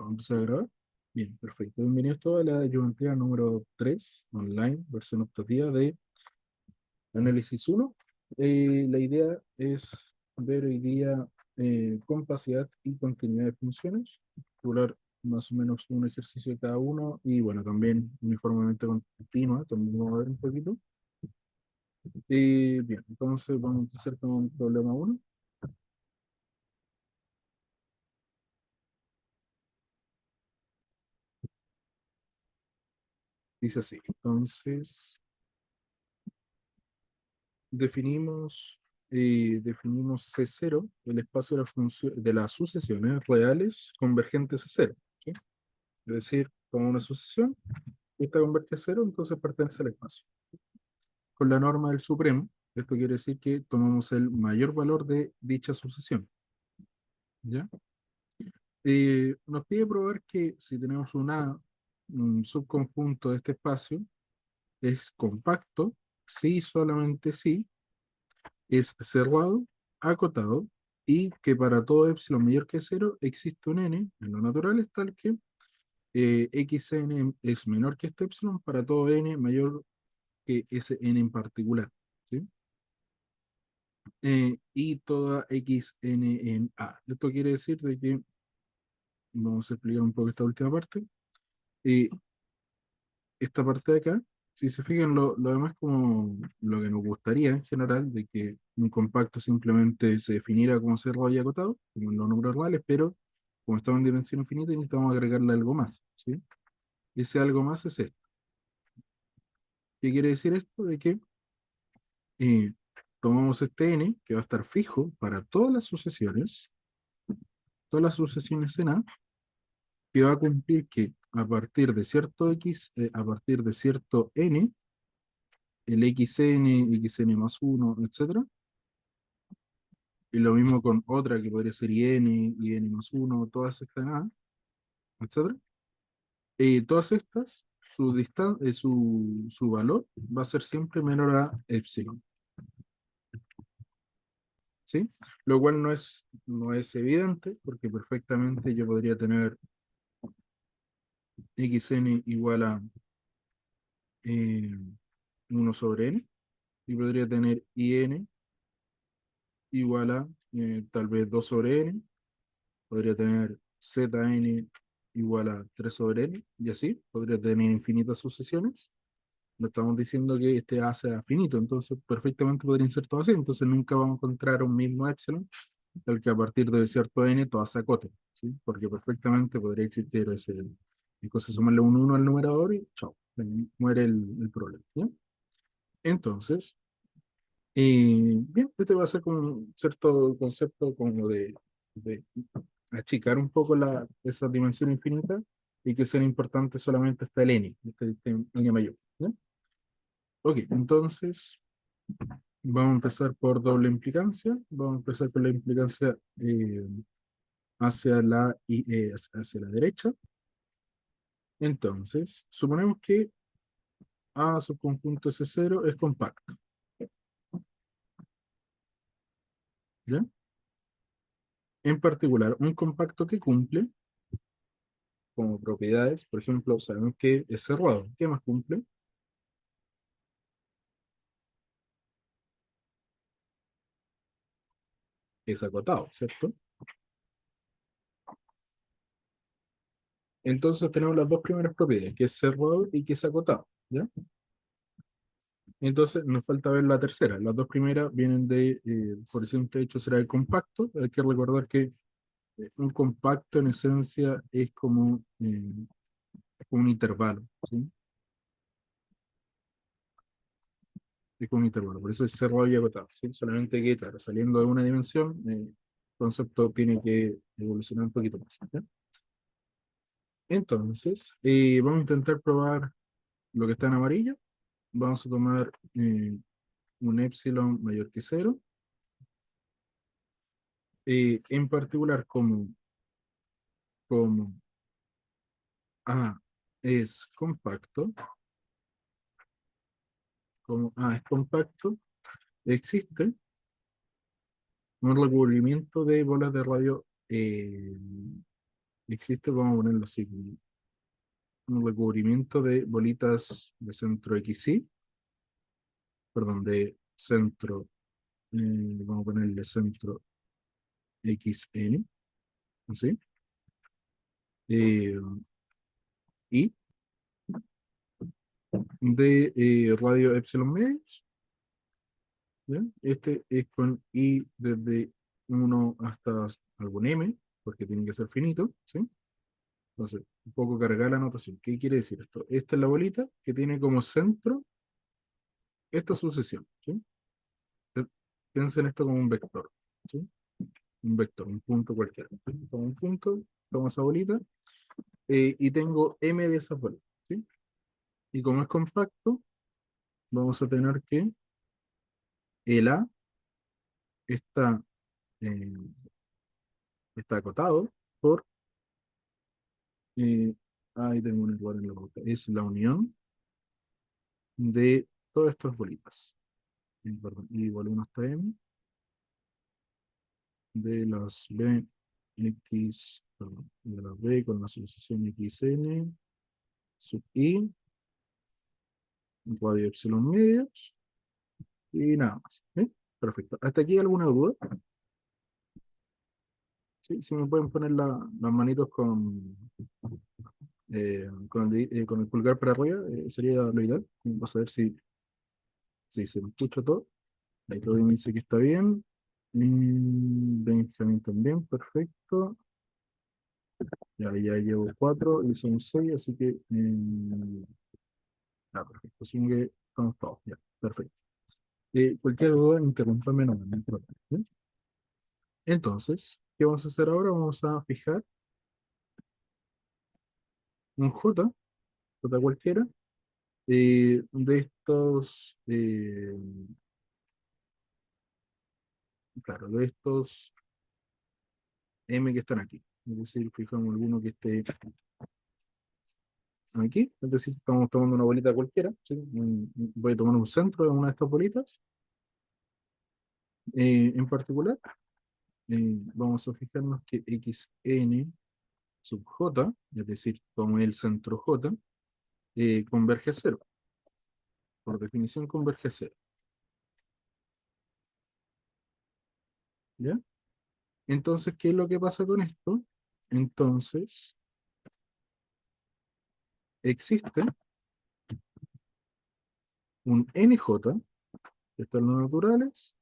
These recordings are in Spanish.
Vamos a empezar a grabar. Bien, perfecto. Bienvenidos todos a la geometría número 3 online, versión optativa de análisis 1. La idea es ver hoy día compacidad y continuidad de funciones, calcular más o menos un ejercicio de cada uno y bueno, también uniformemente continua, también vamos a ver un poquito. Bien, entonces vamos a empezar con problema uno. Dice así, entonces definimos, definimos C0, el espacio de, de las sucesiones reales convergentes a cero, ¿sí? Es decir, como una sucesión, esta converge a cero, entonces pertenece al espacio. Con la norma del supremo, esto quiere decir que tomamos el mayor valor de dicha sucesión, ¿ya? Nos pide probar que si tenemos un subconjunto de este espacio, es compacto, si solamente si es cerrado, acotado, y que para todo epsilon mayor que cero existe un n, en lo natural es tal que xn es menor que este epsilon para todo n mayor que ese n en particular, ¿sí? Y toda xn en A. Esto quiere decir de que, vamos a explicar un poco esta última parte, eh, esta parte de acá, si se fijan, lo demás como lo que nos gustaría en general, de que un compacto simplemente se definiera como cerrado y acotado, como en los números reales, pero como estamos en dimensión infinita necesitamos agregarle algo más, ¿sí? Ese algo más es esto. ¿Qué quiere decir esto? De que eh, tomamos este n, que va a estar fijo para todas las sucesiones en A, que va a cumplir que a partir de cierto x, a partir de cierto n, el xn más uno, etcétera. Y lo mismo con otra que podría ser IN más uno, todas estas nada, etcétera. Todas estas, su valor va a ser siempre menor a epsilon, ¿sí? Lo cual no es evidente, porque perfectamente yo podría tener xn igual a eh, 1 sobre n, y podría tener in igual a tal vez 2 sobre n, podría tener zn igual a 3 sobre n, y así, podría tener infinitas sucesiones. No estamos diciendo que este A sea finito, entonces perfectamente podrían ser todas así, entonces nunca vamos a encontrar un mismo epsilon, el que a partir de cierto n todas se acoten, ¿sí? Porque perfectamente podría existir ese, entonces sumarle un 1 al numerador y chao, muere el problema, ¿ya? Entonces, bien, este va a ser como un cierto concepto como de achicar un poco esa dimensión infinita y que sea importante solamente hasta el n, este n mayor, ¿ya? Ok, entonces vamos a empezar por doble implicancia. Vamos a empezar con la implicancia hacia la derecha. Entonces, suponemos que A subconjunto S0 es compacto, ¿ya? En particular, un compacto que cumple como propiedades, por ejemplo, sabemos que es cerrado. ¿Qué más cumple? Es acotado, ¿cierto? Entonces tenemos las dos primeras propiedades, que es cerrado y que es acotado, ¿ya? Entonces nos falta ver la tercera. Las dos primeras vienen por el simple hecho será el compacto. Hay que recordar que un compacto en esencia es como un intervalo, ¿sí? Es como un intervalo. Por eso es cerrado y agotado, ¿sí? Solamente que, claro, saliendo de una dimensión, el concepto tiene que evolucionar un poquito más, ¿ya? Entonces, vamos a intentar probar lo que está en amarillo. Vamos a tomar un epsilon mayor que cero. En particular, como A es compacto, existe un recubrimiento de bolas de radio existe, vamos a ponerlo así, un recubrimiento de bolitas de centro XY, perdón, de centro, vamos a ponerle centro XN, así, eh, y de radio epsilon medios, ¿ya? Este es con I desde 1 hasta algún M, porque tiene que ser finito, ¿sí? Entonces, un poco cargada la anotación. ¿Qué quiere decir esto? Esta es la bolita que tiene como centro esta sucesión, ¿sí? Pe- Piensen esto como un vector, ¿sí? Un vector, un punto cualquiera, ¿sí? Tomo un punto, tomo esa bolita, y tengo M de esas bolitas, ¿sí? Y como es compacto, vamos a tener que el A está, eh, está acotado por, eh, ahí tengo un lugar en la boca, es la unión de todas estas bolitas. Perdón, y igual 1 hasta M, de las B, X, perdón, de las B con la sucesión XN, sub I, radio epsilon medios, y nada más. ¿Sí? Perfecto. ¿Hasta aquí alguna duda? Sí, si me pueden poner las manitos con el pulgar para arriba, sería lo ideal. Vamos a ver si se me escucha todo. Ahí todo me dice que está bien. Benjamín también, perfecto. Ya llevo 4 y son 6, así que perfecto. Así que estamos todos, ya, perfecto. Cualquier duda, interrúmpame, no hay problema. ¿Sí? Entonces, ¿qué vamos a hacer ahora? Vamos a fijar un J cualquiera, de estos, claro, de estos M que están aquí. Es decir, fijamos alguno que esté aquí, es decir, estamos tomando una bolita cualquiera, ¿sí? Voy a tomar un centro de una de estas bolitas, en particular, vamos a fijarnos que XN sub J, es decir, tomo el centro J, converge a cero, por definición converge a cero, ¿ya? Entonces, ¿qué es lo que pasa con esto? Entonces, existe un NJ, que están los naturales,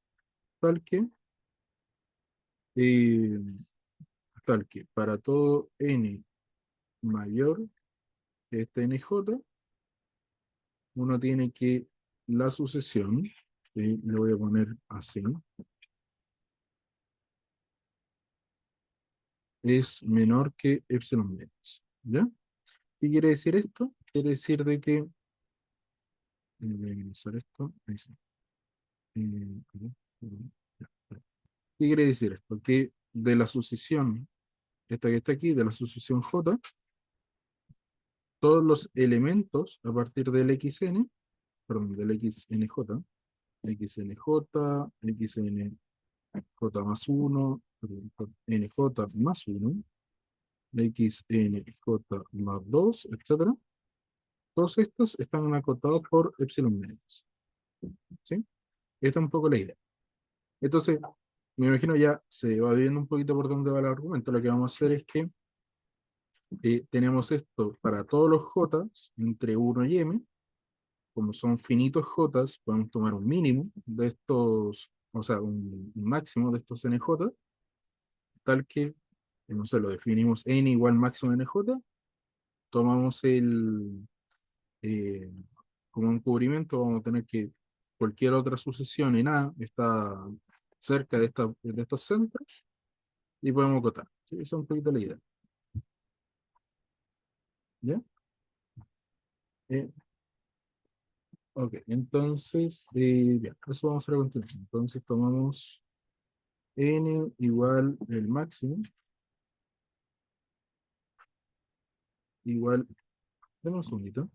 tal que, eh, tal que para todo N mayor que este NJ, uno tiene que la sucesión, le voy a poner así, es menor que epsilon menos, ¿ya? ¿Qué quiere decir esto? Quiere decir de que, voy a minimizar esto, ahí sí. Ya. ¿Qué quiere decir esto? Que de la sucesión, esta que está aquí, de la sucesión J, todos los elementos a partir del XN, perdón, del XNJ, XNJ, XNJ más uno, NJ más uno, XNJ más 2, etcétera. Todos estos están acotados por epsilon medios. ¿Sí? Esta es un poco la idea. Entonces, me imagino ya se va viendo un poquito por dónde va el argumento. Lo que vamos a hacer es que tenemos esto para todos los J entre 1 y M. Como son finitos J, podemos tomar un mínimo de estos, o sea, un máximo de estos NJ, tal que, no sé, lo definimos N igual máximo NJ, tomamos eh, como un cubrimiento, vamos a tener que cualquier otra sucesión en A está cerca de estos centros y podemos acotar. ¿Sí? Esa es un poquito la idea. ¿Ya? Eh, ok, entonces, bien, eso vamos a hacer a continuación. Entonces tomamos N igual el máximo, igual, demos un segundito.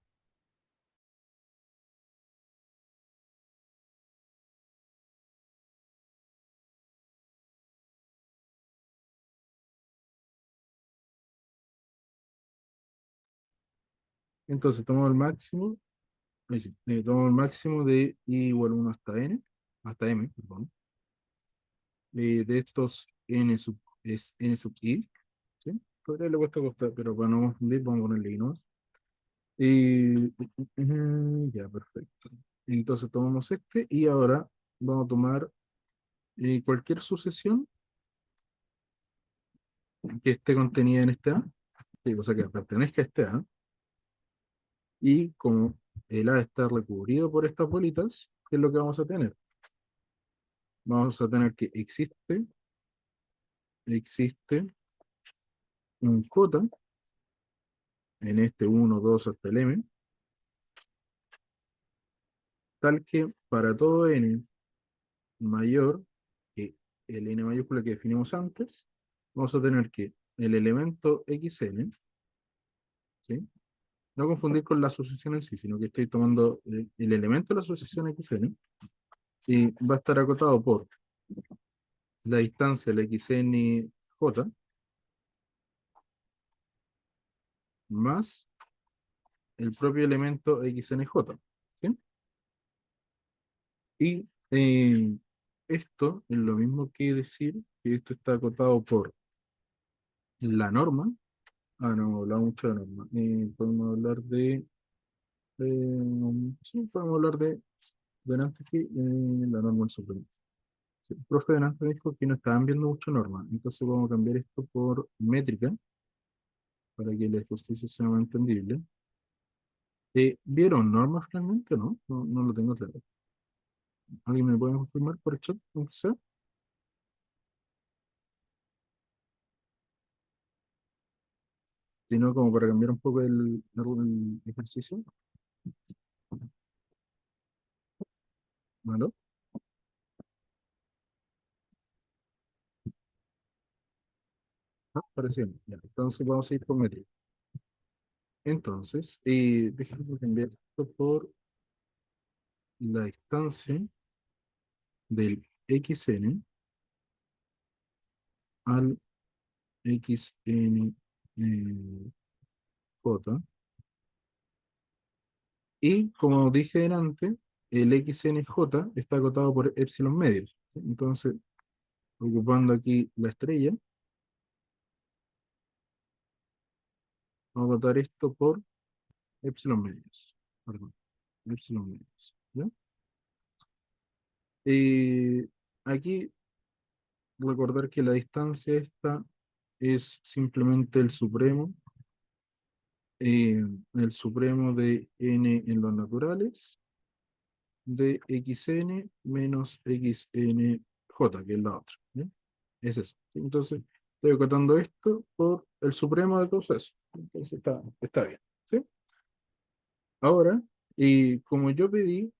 Entonces tomamos el máximo, ahí sí, tomamos el máximo de i igual 1 hasta n, hasta m, perdón, de estos n sub, es n sub i, ¿sí? Podría le cuesta costar, pero para no confundir, vamos a ponerle i nomás. Y, ya, perfecto. Entonces tomamos este y ahora vamos a tomar cualquier sucesión que esté contenida en este A, sí, o sea que pertenezca a este A, y como el A está recubrido por estas bolitas, ¿qué es lo que vamos a tener? Vamos a tener que existe un J en este uno 2 hasta el M, tal que para todo N mayor que el N mayúscula que definimos antes, vamos a tener que el elemento XN, ¿sí? No confundir con la asociación en sí, sino que estoy tomando el elemento de la asociación XN y va a estar acotado por la distancia del XNJ más el propio elemento XNJ, ¿sí? Y esto es lo mismo que decir que esto está acotado por la norma. Ah, no hemos hablado mucho de norma. Podemos hablar sí, podemos hablar de delante que la norma del suplemento. Sí, el profe delante me dijo que no estaban viendo mucho norma, entonces vamos a cambiar esto por métrica para que el ejercicio sea más entendible. ¿Vieron norma finalmente o no? No, no lo tengo claro. ¿Alguien me puede confirmar por el chat, aunque sea? Si no, como para cambiar un poco el ejercicio. ¿Vale? Ah, parece bien. Ya, entonces vamos a ir con métrica. Entonces, déjenme cambiar esto por la distancia del xn al xn j. Y como dije antes, el xnj está acotado por epsilon medios. Entonces, ocupando aquí la estrella, vamos a acotar esto por epsilon medios. Perdón, epsilon medios. ¿Ya? Aquí recordar que la distancia esta es simplemente eh, el supremo de n en los naturales de xn menos xnj, que es la otra. ¿Ya? Es eso. ¿Sí? Entonces, estoy acotando esto por el supremo de todos eso. Entonces, está bien. ¿Sí? Ahora, y disculpen,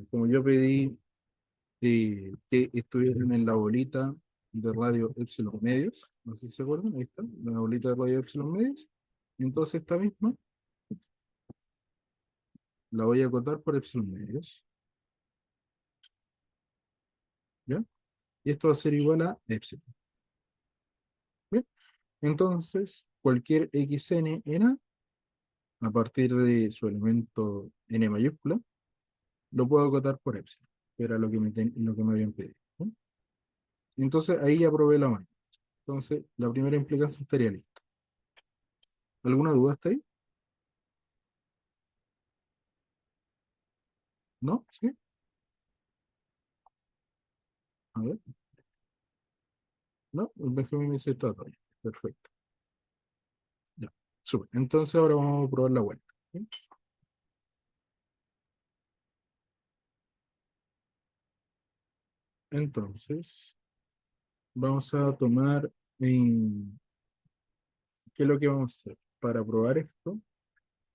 como yo pedí que estuvieran en la bolita de radio epsilon medios, no sé si se acuerdan, ahí está, la bolita de radio epsilon medios, y entonces esta misma la voy a acotar por epsilon medios, ¿ya? Y esto va a ser igual a epsilon, ¿bien? Entonces, cualquier xn en a partir de su elemento n mayúscula, lo puedo acotar por epsilon, que era lo que me habían pedido, ¿no? Entonces, ahí ya probé la mano. Entonces, la primera implicancia estaría lista. ¿Alguna duda hasta ahí? ¿No? ¿Sí? A ver. ¿No? El Benjamín me dice todo bien. Perfecto. Ya. Súper. Entonces ahora vamos a probar la vuelta. ¿Sí? Entonces, vamos a tomar ¿qué es lo que vamos a hacer? Para probar esto,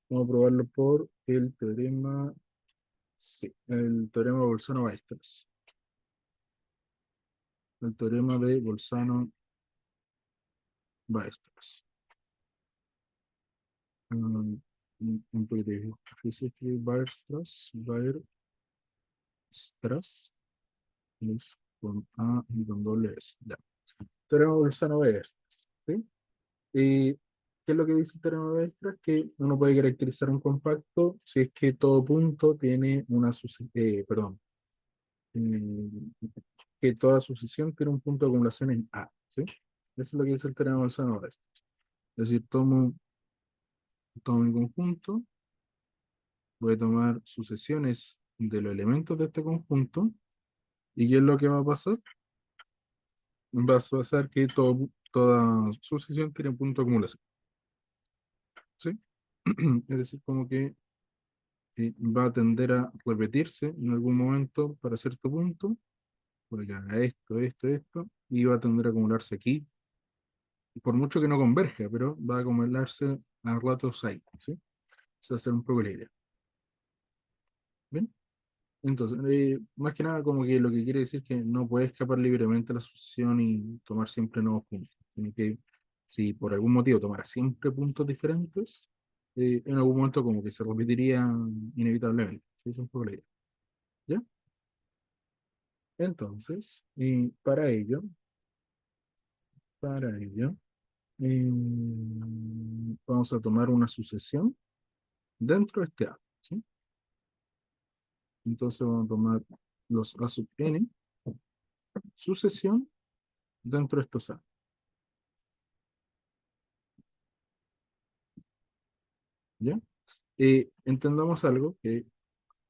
vamos a probarlo por el teorema, sí, el teorema de Bolzano-Weierstrass. El teorema de Bolzano-Weierstrass. Un poquito difícil escribir Weierstrass, es con A y con doble S. Ya. teorema de Bolzano-Weierstrass, ¿sí? Y ¿qué es lo que dice el teorema de Weierstrass? Que uno puede caracterizar un compacto si es que todo punto tiene una perdón, mm, que toda sucesión tiene un punto de acumulación en A, ¿sí? Eso es lo que dice el teorema de Bolzano-Weierstrass. Es decir, tomo mi conjunto, voy a tomar sucesiones de los elementos de este conjunto, ¿y qué es lo que va a pasar? Va a pasar que toda sucesión tiene un punto de acumulación, ¿sí? Es decir, como que va a tender a repetirse en algún momento para cierto punto, porque haga esto, esto, esto, y va a tender a acumularse aquí, por mucho que no converja, pero va a acumularse a ratos ahí, ¿sí? Esa va a ser un poco la idea. ¿Bien? Entonces, más que nada, como que lo que quiere decir que no puede escapar libremente a la sucesión y tomar siempre nuevos puntos. Tiene que, si por algún motivo tomara siempre puntos diferentes, en algún momento como que se repetiría inevitablemente. ¿Sí? Es un poco la idea. ¿Ya? Entonces, para ello, vamos a tomar una sucesión dentro de este A. ¿Sí? Entonces vamos a tomar los A sub n, sucesión dentro de estos A. ¿Ya? Entendamos algo, que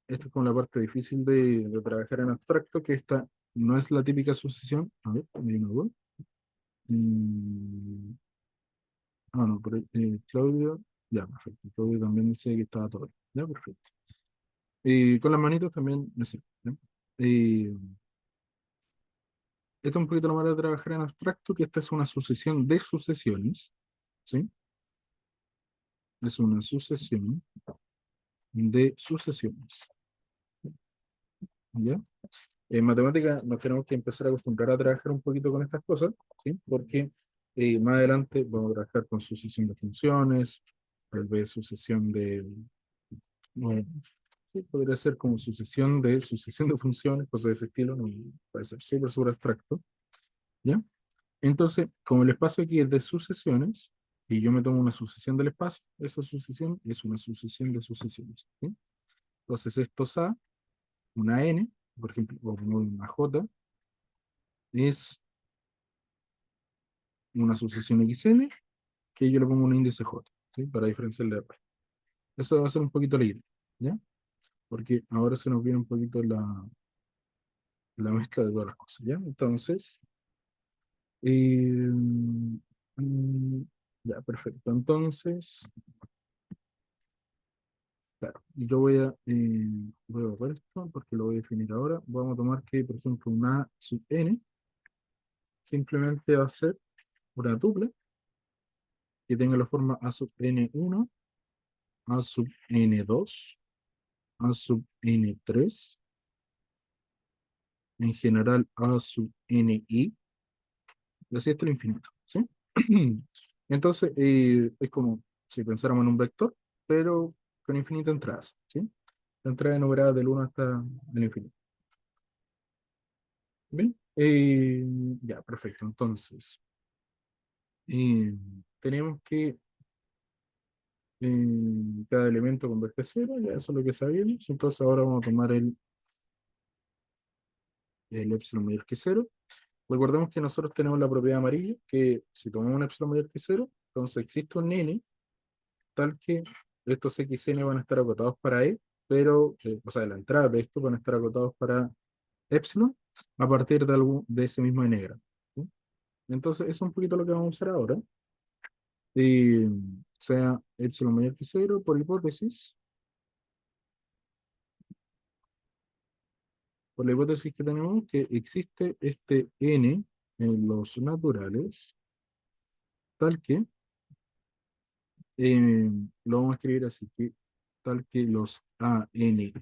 esta es como la parte difícil de trabajar en abstracto, que esta no es la típica sucesión. A ver, de nuevo. Mm, no, Claudio, ya, perfecto. Claudio también dice que estaba todo bien. Ya, perfecto. Y con las manitos también me sirve, ¿ya? Y esta es un poquito la manera de trabajar en abstracto, que esta es una sucesión de sucesiones, ¿sí? Es una sucesión de sucesiones, ¿ya? En matemática nos tenemos que empezar a acostumbrar a trabajar un poquito con estas cosas, ¿sí? Porque más adelante vamos a trabajar con sucesión de funciones, tal vez sucesión bueno, sí, podría ser como sucesión de funciones, cosas de ese estilo, no, puede ser súper, súper abstracto, ¿ya? Entonces, como el espacio aquí es de sucesiones, y yo me tomo una sucesión del espacio, esa sucesión es una sucesión de sucesiones, ¿sí? Entonces, esto es A, una N, por ejemplo, o una J, es una sucesión XN, que yo le pongo un índice J, ¿sí? Para diferenciar de R. Eso va a ser un poquito la idea, ¿ya? Porque ahora se nos viene un poquito la mezcla de todas las cosas, ¿ya? Entonces, eh, mm, ya, perfecto. Entonces, claro, yo voy a borrar esto porque lo voy a definir ahora. Vamos a tomar que, por ejemplo, una sub n simplemente va a ser una tupla que tenga la forma a sub n1, a sub n2, a sub n3, en general a sub ni, y así hasta el infinito, ¿sí? Entonces, es como si pensáramos en un vector, pero con infinitas entradas, ¿sí? La entrada enumerada del 1 hasta el infinito. Bien, ya, perfecto. Entonces, eh, tenemos que cada elemento converge a cero, ya eso es lo que sabíamos. Entonces, ahora vamos a tomar el epsilon mayor que cero. Recordemos que nosotros tenemos la propiedad amarilla, que si tomamos un epsilon mayor que cero, entonces existe un n tal que estos xn van a estar acotados para e, pero, o sea, la entrada de estos van a estar acotados para epsilon a partir de ese mismo n grado, ¿sí? Entonces, eso es un poquito lo que vamos a usar ahora. Y sea epsilon mayor que cero, por la hipótesis que tenemos, que existe este n en los naturales, tal que eh, lo vamos a escribir así, que tal que los ANI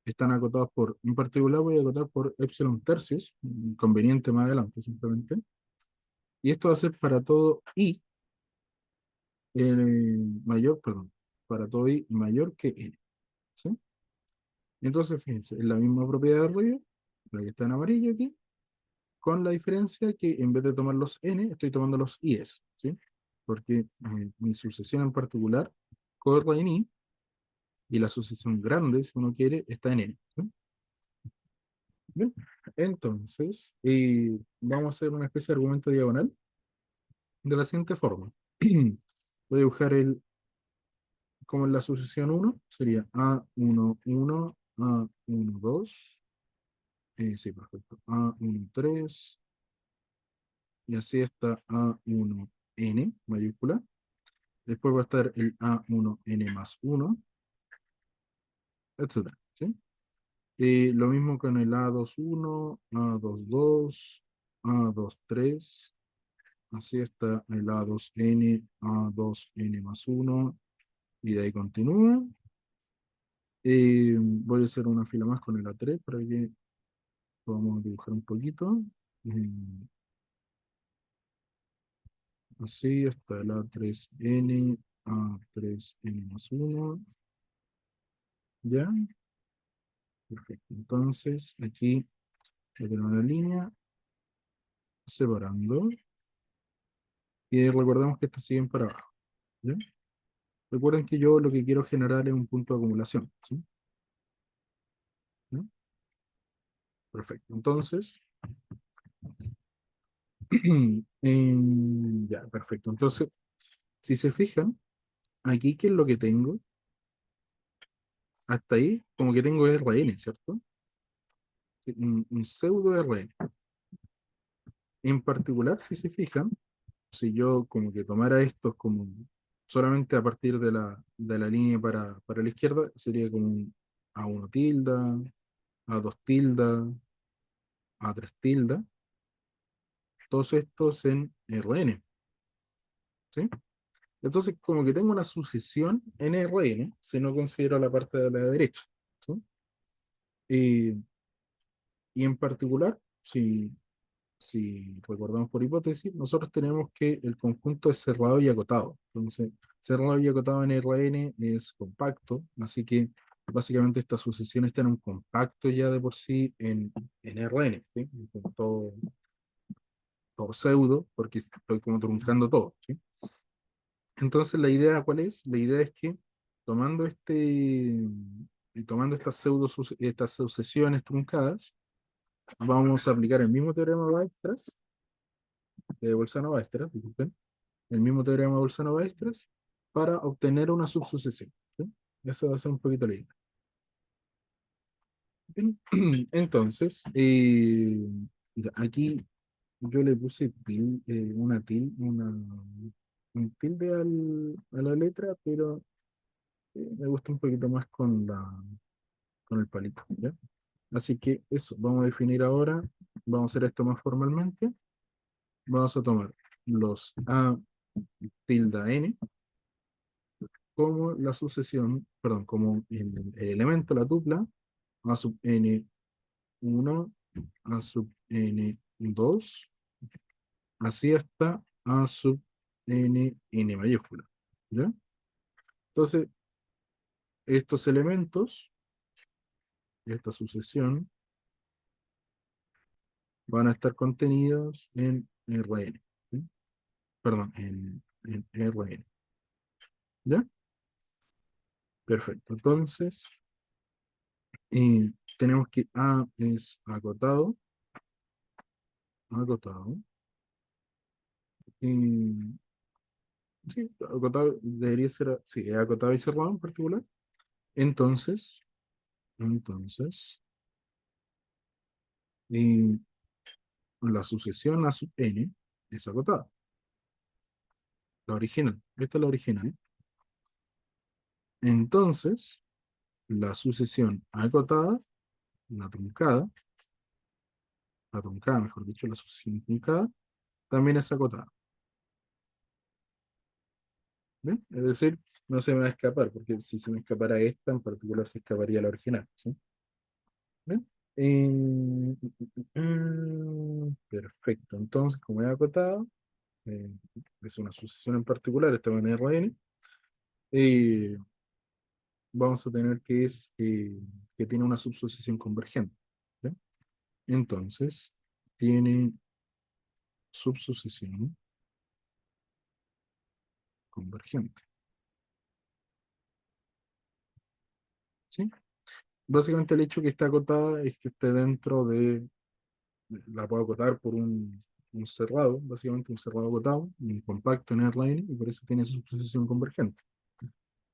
están acotados en particular voy a acotar por epsilon tercios, conveniente más adelante simplemente, y esto va a ser para todo i mayor, perdón, para todo i mayor que n, ¿sí? Entonces, fíjense, es la misma propiedad de arriba, la que está en amarillo aquí, con la diferencia que en vez de tomar los n, estoy tomando los i's, ¿sí? Porque mi sucesión en particular corre en i, y la sucesión grande, si uno quiere, está en n, ¿sí? Bien, entonces, vamos a hacer una especie de argumento diagonal de la siguiente forma. Voy a dibujar como en la sucesión uno sería A1, 1, A1, 2, sí, perfecto, A1, 3, y así está A1N mayúscula. Después va a estar el A1N más 1, etcétera, ¿sí? Lo mismo con el A21, A22, A23, así está el A2N, A2N más 1, y de ahí continúa. Voy a hacer una fila más con el A3 para que podamos dibujar un poquito. Así está el A3N, A3N más 1. ¿Ya? Perfecto. Entonces, aquí voy a tener una línea separando. Y recordemos que estas siguen para abajo. ¿Ya? Recuerden que yo lo que quiero generar es un punto de acumulación. ¿Sí? ¿Ya? Perfecto. Entonces, ya, perfecto. Entonces, si se fijan, aquí, ¿qué es lo que tengo? Hasta ahí, como que tengo RN, ¿cierto? Un pseudo RN. En particular, si se fijan, si yo como que tomara estos como solamente a partir de la línea para la izquierda, sería como un A1 tilda, A2 tilda, A3 tilda, todos estos en Rn, ¿sí? Entonces, como que tengo una sucesión en Rn, si no considero la parte de la derecha, ¿sí? Y, y en particular, si recordamos por hipótesis, nosotros tenemos que el conjunto es cerrado y acotado. Entonces, cerrado y acotado en RN es compacto, así que básicamente esta sucesión está en un compacto ya de por sí en RN, ¿sí? Todo, todo pseudo, porque estoy como truncando todo, ¿sí? Entonces, ¿la idea cuál es? La idea es que tomando tomando estas sucesiones truncadas, vamos a aplicar el mismo teorema de Weierstrass, de Bolzano-Weierstrass, disculpen, el mismo teorema de Bolzano-Weierstrass para obtener una subsucesión, ¿sí? Eso va a ser un poquito la idea. Bien. Entonces, mira, aquí yo le puse un tilde a la letra, pero me gusta un poquito más con el palito, ¿ya? Así que eso, vamos a definir ahora, vamos a hacer esto más formalmente. Vamos a tomar los A tilde N como la sucesión, perdón, como el elemento, la tupla, A sub n1, A sub n2, así hasta A sub n mayúscula. ¿Ya? Entonces, estos elementos, esta sucesión, van a estar contenidos en Rn, ¿sí? Perdón, en Rn. ¿Ya? Perfecto. Entonces, tenemos que A es acotado, acotado. Y sí, acotado debería ser, sí, es acotado y cerrado en particular. Entonces, entonces, y la sucesión a sub n es acotada, la original. Esta es la original. Entonces, la sucesión acotada, la truncada, mejor dicho, la sucesión truncada, también es acotada. ¿Ven? Es decir, no se me va a escapar, porque si se me escapara esta, en particular se escaparía la original, ¿sí? ¿Ven? Perfecto. Entonces, como he acotado, eh, es una sucesión en particular, esta en Rn, eh, vamos a tener que tiene una subsucesión convergente. ¿Ya? Entonces, tiene subsucesión convergente. ¿Sí? Básicamente el hecho que está acotada es que esté dentro la puedo acotar por un cerrado, básicamente un cerrado acotado, un compacto en Airline, y por eso tiene subsucesión convergente.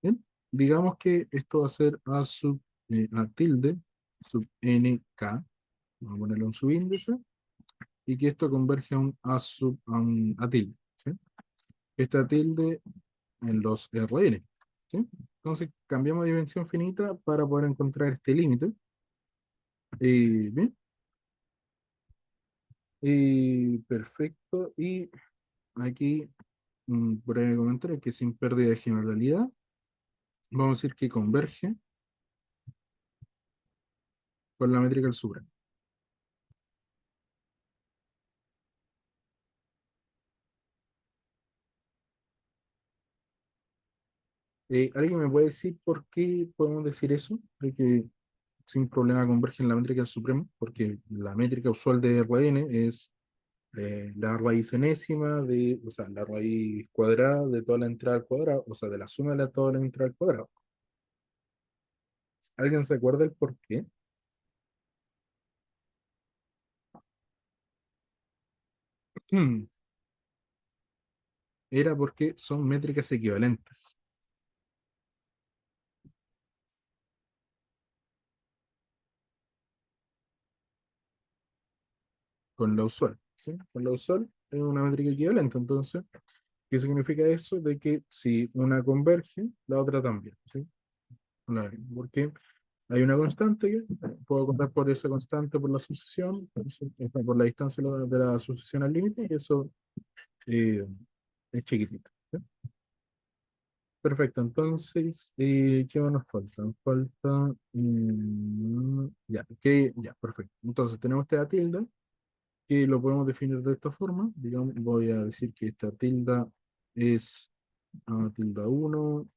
Bien, digamos que esto va a ser A tilde sub nk, vamos a ponerle un subíndice, y que esto converge a tilde, ¿sí? Este A tilde en los Rn, ¿sí? Entonces cambiamos de dimensión finita para poder encontrar este límite. Bien, perfecto. Y aquí un breve comentario que sin pérdida de generalidad, vamos a decir que converge con la métrica del supremo. ¿Alguien me puede decir por qué podemos decir eso? De que sin problema converge en la métrica del supremo, porque la métrica usual de Rn es la raíz enésima o sea, la raíz cuadrada de toda la entrada al cuadrado, o sea, de la suma de toda la entrada al cuadrado. ¿Alguien se acuerda el por qué? Era porque son métricas equivalentes con la usual, ¿sí? Con la usual es una métrica equivalente, entonces, ¿qué significa eso? De que si una converge, la otra también, ¿sí? Porque hay una constante que puedo contar por esa constante por la sucesión, por la distancia de la sucesión al límite, y eso eh, es chiquitito, ¿sí? Perfecto, entonces, ¿qué más nos falta? Nos falta, ya, perfecto. Entonces, tenemos este A tilde, que lo podemos definir de esta forma. Digamos, voy a decir que esta tilde es A tilde uno,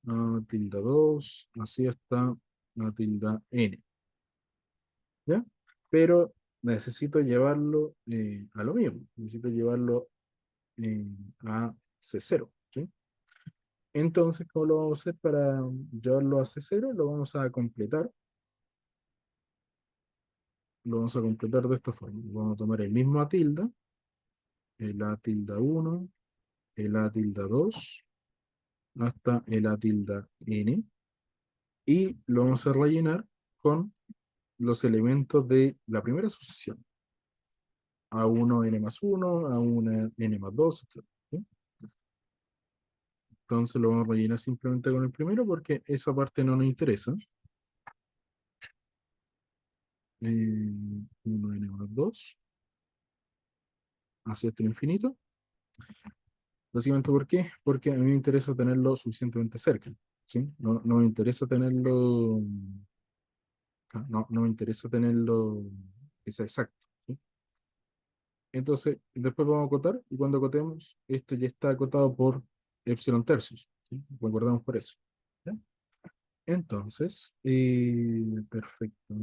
A tilde 2, así hasta A tilde n, ¿ya? Pero necesito llevarlo a lo mismo, necesito llevarlo a C0, ¿sí? Entonces, ¿cómo lo vamos a hacer para llevarlo a C0? Lo vamos a completar de esta forma. Vamos a tomar el mismo A tilde, el A tilde uno, el A tilde 2 hasta el A tilde n, y lo vamos a rellenar con los elementos de la primera sucesión. A1 n más uno, A1 n más 2, etc. ¿Sí? Entonces lo vamos a rellenar simplemente con el primero porque esa parte no nos interesa. 1 n más 2 hacia el infinito. Básicamente, ¿por qué? Porque a mí me interesa tenerlo suficientemente cerca, ¿sí? No, no me interesa tenerlo, no me interesa tenerlo que sea exacto, ¿sí? Entonces, después vamos a acotar, y cuando acotemos, esto ya está acotado por epsilon tercios, ¿sí? Recordemos por eso, ¿ya? Entonces, perfecto,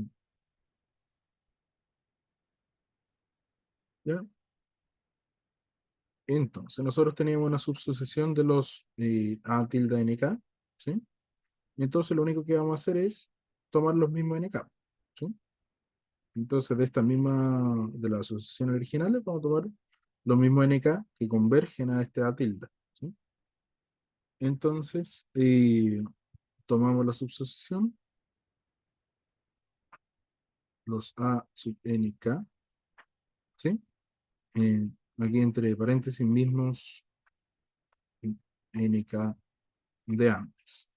¿ya? Entonces, nosotros tenemos una subsucesión de los A tilde NK, ¿sí? Entonces, lo único que vamos a hacer es tomar los mismos NK, ¿sí? Entonces, de las asociaciones originales, vamos a tomar los mismos NK que convergen a este A tilde, ¿sí? Entonces, tomamos la subsociación, los A sub NK, ¿sí? Eh, Aquí entre paréntesis mismos NK de antes,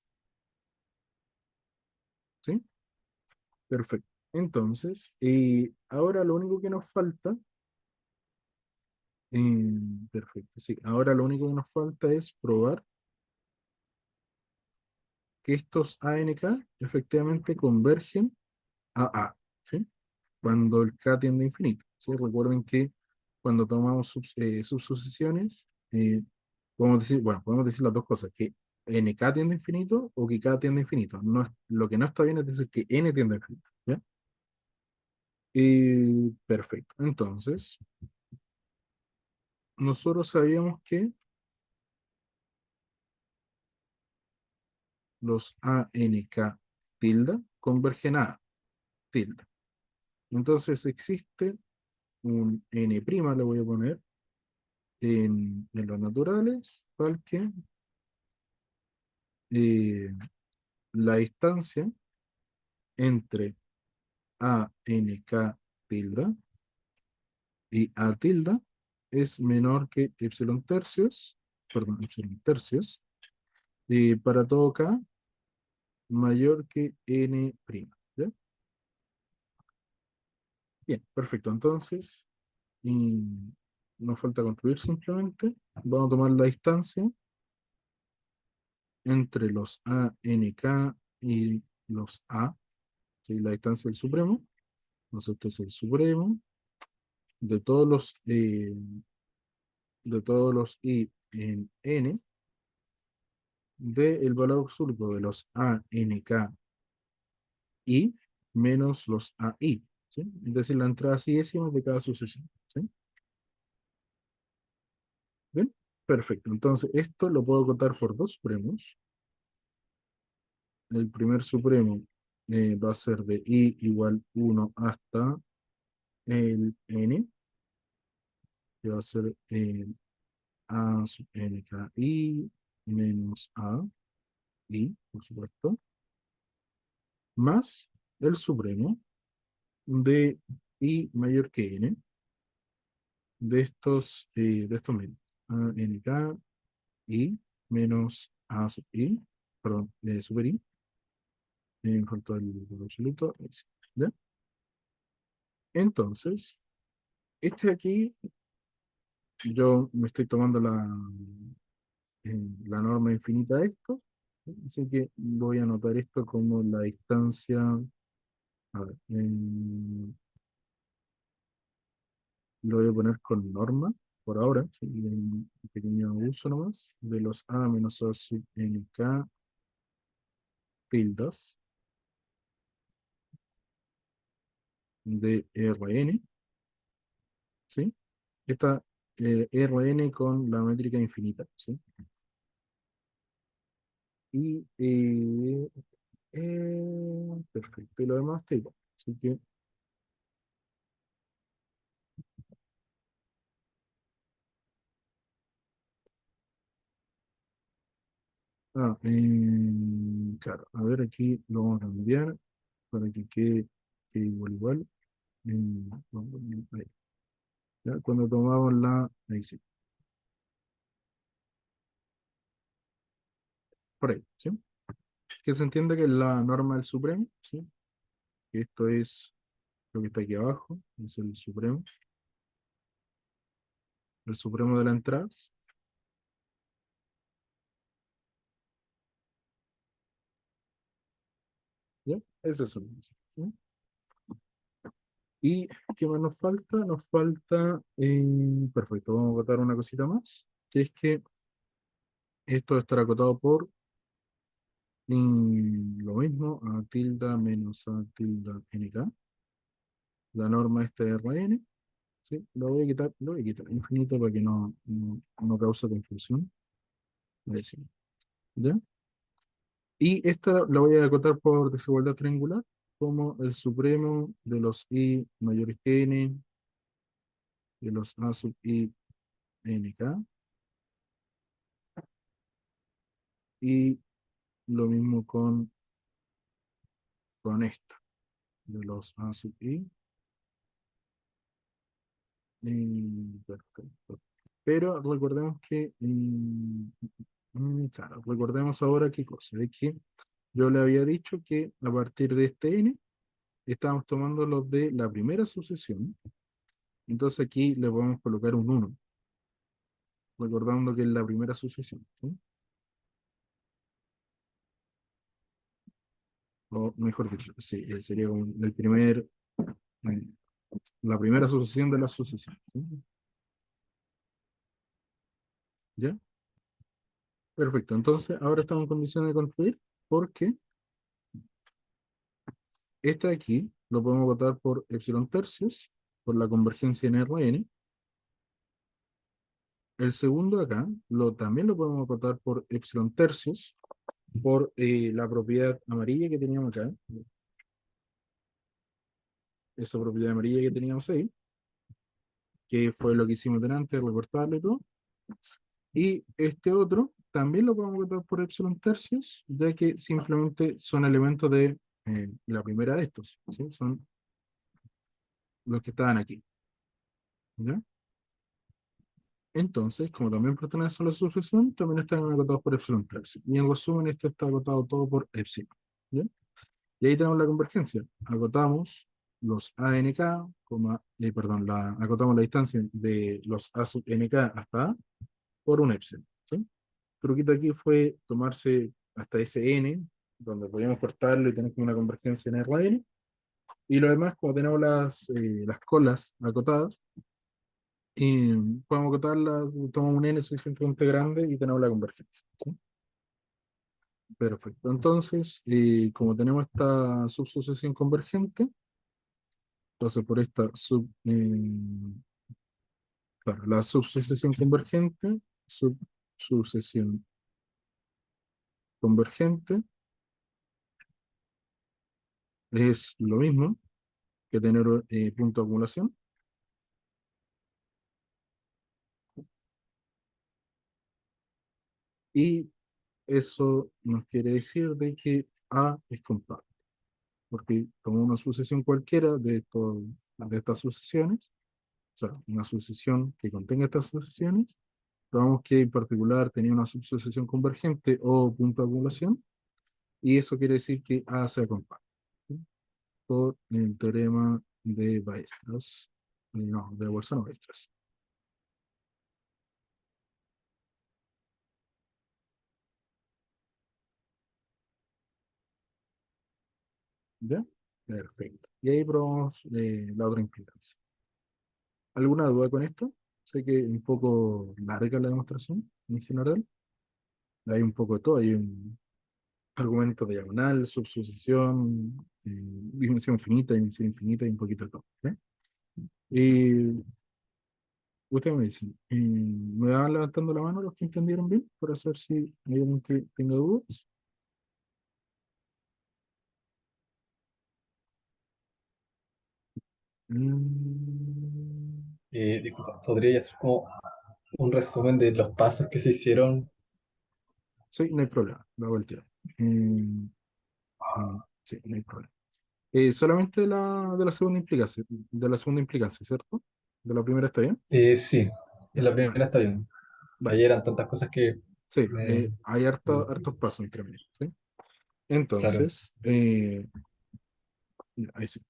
¿sí? Perfecto. Entonces, ahora lo único que nos falta, perfecto, sí, ahora lo único que nos falta es probar que estos ANK efectivamente convergen a A, ¿sí? Cuando el K tiende a infinito, ¿sí? Recuerden que cuando tomamos subsucesiones, podemos decir las dos cosas, que NK tiende a infinito o que K tiende a infinito. No, lo que no está bien es decir que N tiende a infinito, ¿ya? Perfecto. Entonces, nosotros sabíamos que los ANK tilde convergen a A tilde. Entonces existe un N', le voy a poner, en los naturales, tal que eh, la distancia entre ANK tilde y A tilde es menor que epsilon tercios, perdón, epsilon tercios, para todo K mayor que N'. ¿Ya? Bien, perfecto. Entonces, y nos falta construir simplemente. Vamos a tomar la distancia entre los ANK y los A, ¿sí? La distancia del supremo. Nosotros es el supremo de todos los I en N del valor absoluto de los ANK I menos los AI, ¿sí? Es decir, la entrada y décimas de cada sucesión, ¿sí? Bien, perfecto. Entonces, esto lo puedo contar por dos supremos. El primer supremo va a ser de I igual 1 hasta el N, que va a ser A sub N k I menos A, I, por supuesto, más el supremo de I mayor que N, de estos medios. A N k I menos A sub I, perdón, super I, me faltó el valor absoluto, ¿ya? Entonces, este de aquí, yo me estoy tomando la norma infinita de esto, ¿sí? Así que voy a anotar esto como la distancia, a ver, lo voy a poner con norma por ahora, ¿sí? Un pequeño uso nomás, de los A menos A sub nk tildas de Rn, ¿sí? Esta Rn con la métrica infinita, ¿sí? Y perfecto, y lo demás está igual. Así que, claro, a ver, aquí lo vamos a cambiar para que quede igual, igual. Vamos a poner ahí. Ya, cuando tomamos ahí sí, por ahí, ¿sí? Que se entiende que es la norma del Supremo, ¿sí? Que esto es lo que está aquí abajo, es el Supremo de la entrada, ¿ya? Es eso, ¿sí? ¿Y qué más nos falta? Nos falta, perfecto, vamos a acotar una cosita más, que es que esto estará acotado por lo mismo, A tilde menos A tilde nk, la norma esta de Rn, ¿sí? Lo voy a quitar infinito para que no cause confusión. Ahí sí, ¿ya? Y esta la voy a acotar por desigualdad triangular, como el supremo de los I mayores que n, de los A sub I nk, y lo mismo con esta, de los A sub I. Perfecto. Pero recordemos que, claro, recordemos ahora qué cosa, es que yo le había dicho que a partir de este n, estamos tomando los de la primera sucesión, entonces aquí le podemos colocar un uno, recordando que es la primera sucesión, ¿sí? O mejor dicho, sí, sería eh, la primera sucesión de la sucesión, ¿sí? ¿Ya? Perfecto, entonces ahora estamos en condiciones de construir porque esta de aquí lo podemos acotar por epsilon tercios, por la convergencia en Rn. El segundo de acá también lo podemos acotar por epsilon tercios, por la propiedad amarilla que teníamos acá, esa propiedad amarilla que teníamos ahí, que fue lo que hicimos delante, recortarlo y todo. Y este otro también lo podemos acotar por epsilon tercios, ya que simplemente son elementos de la primera de estos, ¿sí? Son los que estaban aquí, ¿ya? Entonces, como también pertenecen a la sucesión, también están acotados por epsilon tercios. Y en resumen, este está acotado todo por epsilon, ¿ya? Y ahí tenemos la convergencia. Acotamos los ANK, perdón, acotamos la distancia de los A sub NK hasta A por un epsilon, ¿sí? El truquito aquí fue tomarse hasta ese N, donde podíamos cortarlo y tener como una convergencia en RN, y lo demás, como tenemos las colas acotadas, y podemos acotarlas, tomamos un N suficientemente grande y tenemos la convergencia, ¿sí? Perfecto. Entonces, como tenemos esta subsucesión convergente, entonces por esta claro, la subsucesión convergente, subsucesión convergente es lo mismo que tener punto de acumulación, y eso nos quiere decir de que A es compacto, porque como una sucesión cualquiera de estas sucesiones, o sea, una sucesión que contenga estas sucesiones, probamos que en particular tenía una subsucesión convergente o punto de acumulación, y eso quiere decir que A sea compacto, ¿sí? Por el teorema de Weierstrass, no, de Bolzano-Weierstrass. ¿Ya? Perfecto. Y ahí probamos la otra implicancia. ¿Alguna duda con esto? Sé que es un poco larga la demostración en general. Hay un poco de todo. Hay un argumento diagonal, subsucesión, dimensión infinita y un poquito de todo, ¿ya? Y ustedes me dicen, ¿me van levantando la mano los que entendieron bien? Para saber si hay alguien que tenga dudas. Mm, Disculpa, ¿podría hacer como un resumen de los pasos que se hicieron? sí, no hay problema. Lo hago el tiro. Sí, no hay problema. Solamente de la segunda implicancia, ¿cierto? De la primera está bien. Sí, en Ya, la vale, primera está bien. Que vale. ayer eran tantas cosas que Sí, me... hay hartos pasos entre medio, ¿sí? Claro. Entonces, ya, ahí sí.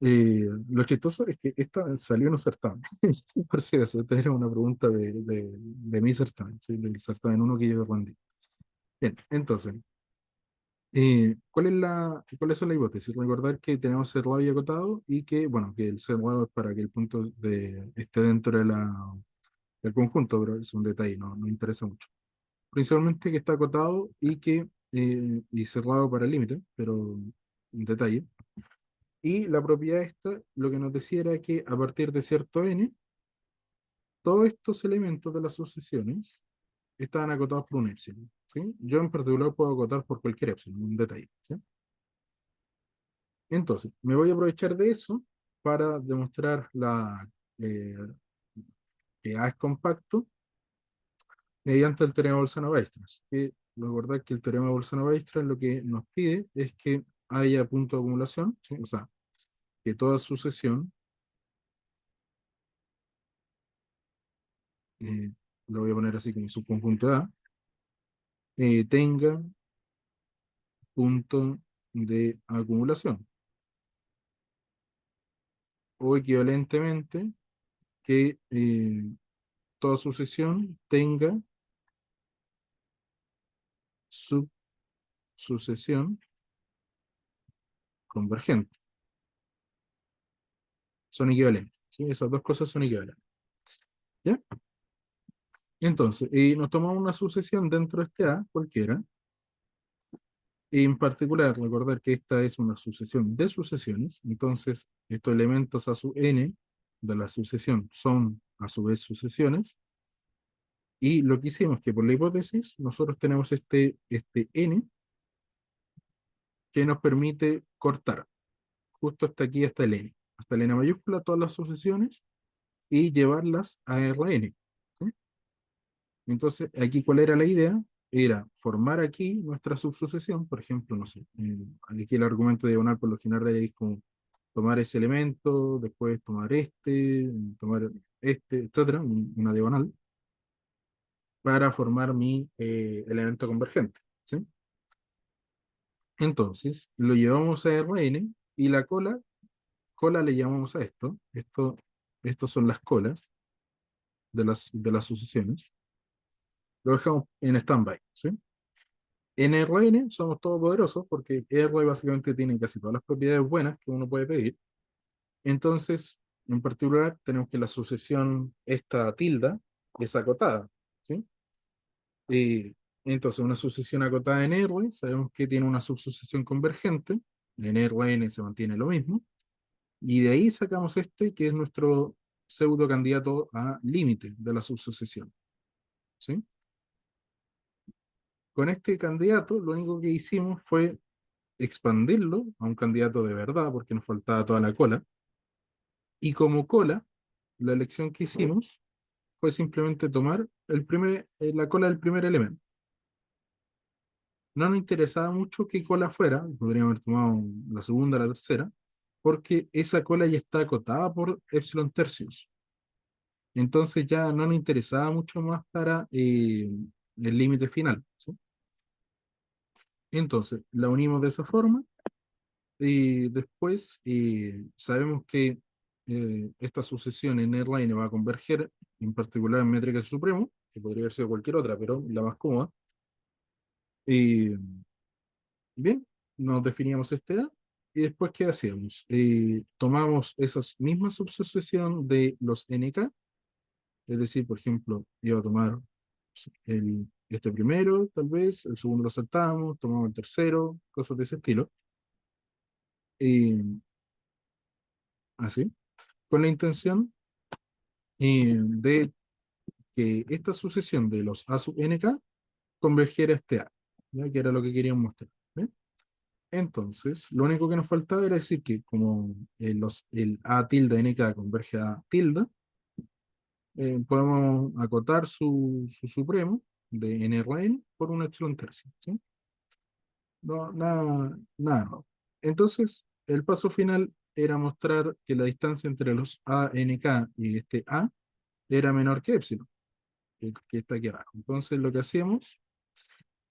Lo chistoso es que esta salió en un certamen. Por si acaso, esta era una pregunta de mi certamen, ¿sí? Del certamen uno que yo rendí. Bien, entonces, ¿cuáles son las hipótesis? Recordar que tenemos cerrado y acotado y que, bueno, que el cerrado es para que el punto esté dentro del conjunto, pero es un detalle, no interesa mucho. Principalmente que está acotado y cerrado para el límite, pero un detalle. Y la propiedad esta, lo que nos decía era que a partir de cierto n, todos estos elementos de las sucesiones estaban acotados por un epsilon, ¿sí? Yo en particular puedo acotar por cualquier epsilon, un detalle, ¿sí? Entonces, me voy a aprovechar de eso para demostrar eh, que A es compacto mediante el teorema de Bolzano-Weierstrass. Que recordar que el teorema de Bolzano-Weierstrass lo que nos pide es que haya punto de acumulación, ¿sí? O sea, que toda sucesión, eh, lo voy a poner así como subconjunto A, tenga punto de acumulación, o equivalentemente que toda sucesión tenga subsucesión convergente. Son equivalentes, ¿sí? Esas dos cosas son equivalentes, ¿ya? Entonces, y nos tomamos una sucesión dentro de este A, cualquiera, En particular, recordar que esta es una sucesión de sucesiones, entonces estos elementos a su n de la sucesión son a su vez sucesiones, y lo que hicimos es que por la hipótesis nosotros tenemos este n que nos permite cortar justo hasta aquí, hasta el n mayúscula, todas las sucesiones y llevarlas a Rn. ¿Sí? Entonces, aquí, ¿cuál era la idea? Era formar aquí nuestra subsucesión, por ejemplo, no sé, aquí el argumento diagonal por lo general es como tomar ese elemento, después tomar este, etcétera, una diagonal, para formar mi elemento convergente. ¿Sí? Entonces, lo llevamos a Rn y la cola le llamamos a estos son las colas de las sucesiones, lo dejamos en stand-by. ¿Sí? En Rn somos todopoderosos porque R básicamente tiene casi todas las propiedades buenas que uno puede pedir. Entonces, en particular, tenemos que la sucesión, esta tilda, es acotada. ¿Sí? Y entonces, una sucesión acotada en R, sabemos que tiene una subsucesión convergente. En Rn se mantiene lo mismo. Y de ahí sacamos este, que es nuestro pseudo candidato a límite de la subsucesión. ¿Sí? Con este candidato, lo único que hicimos fue expandirlo a un candidato de verdad, porque nos faltaba toda la cola. Y como cola, la elección que hicimos fue simplemente tomar la cola del primer elemento. No nos interesaba mucho qué cola fuera, podríamos haber tomado la segunda, la tercera, porque esa cola ya está acotada por epsilon tercios. Entonces ya no nos interesaba mucho más para el límite final. ¿Sí? Entonces la unimos de esa forma. Y después sabemos que esta sucesión en R-line va a converger, en particular en métrica supremo, que podría haber sido cualquier otra, pero la más cómoda. Y bien, nos definíamos este A, y después, ¿qué hacíamos? Tomamos esa misma subsucesión de los NK, es decir, por ejemplo, iba a tomar este primero, tal vez, el segundo lo saltamos, tomamos el tercero, cosas de ese estilo. Y así, con la intención de que esta sucesión de los A sub nk convergiera a este A, ¿ya? Que era lo que queríamos mostrar. ¿Bien? Entonces, lo único que nos faltaba era decir que como el A tilde nk converge a tilde, podemos acotar su supremo de nRn por un epsilon tercio. ¿Sí? No, nada nuevo. Entonces, el paso final era mostrar que la distancia entre los A nk y este A era menor que epsilon, que está aquí abajo. Entonces, lo que hacíamos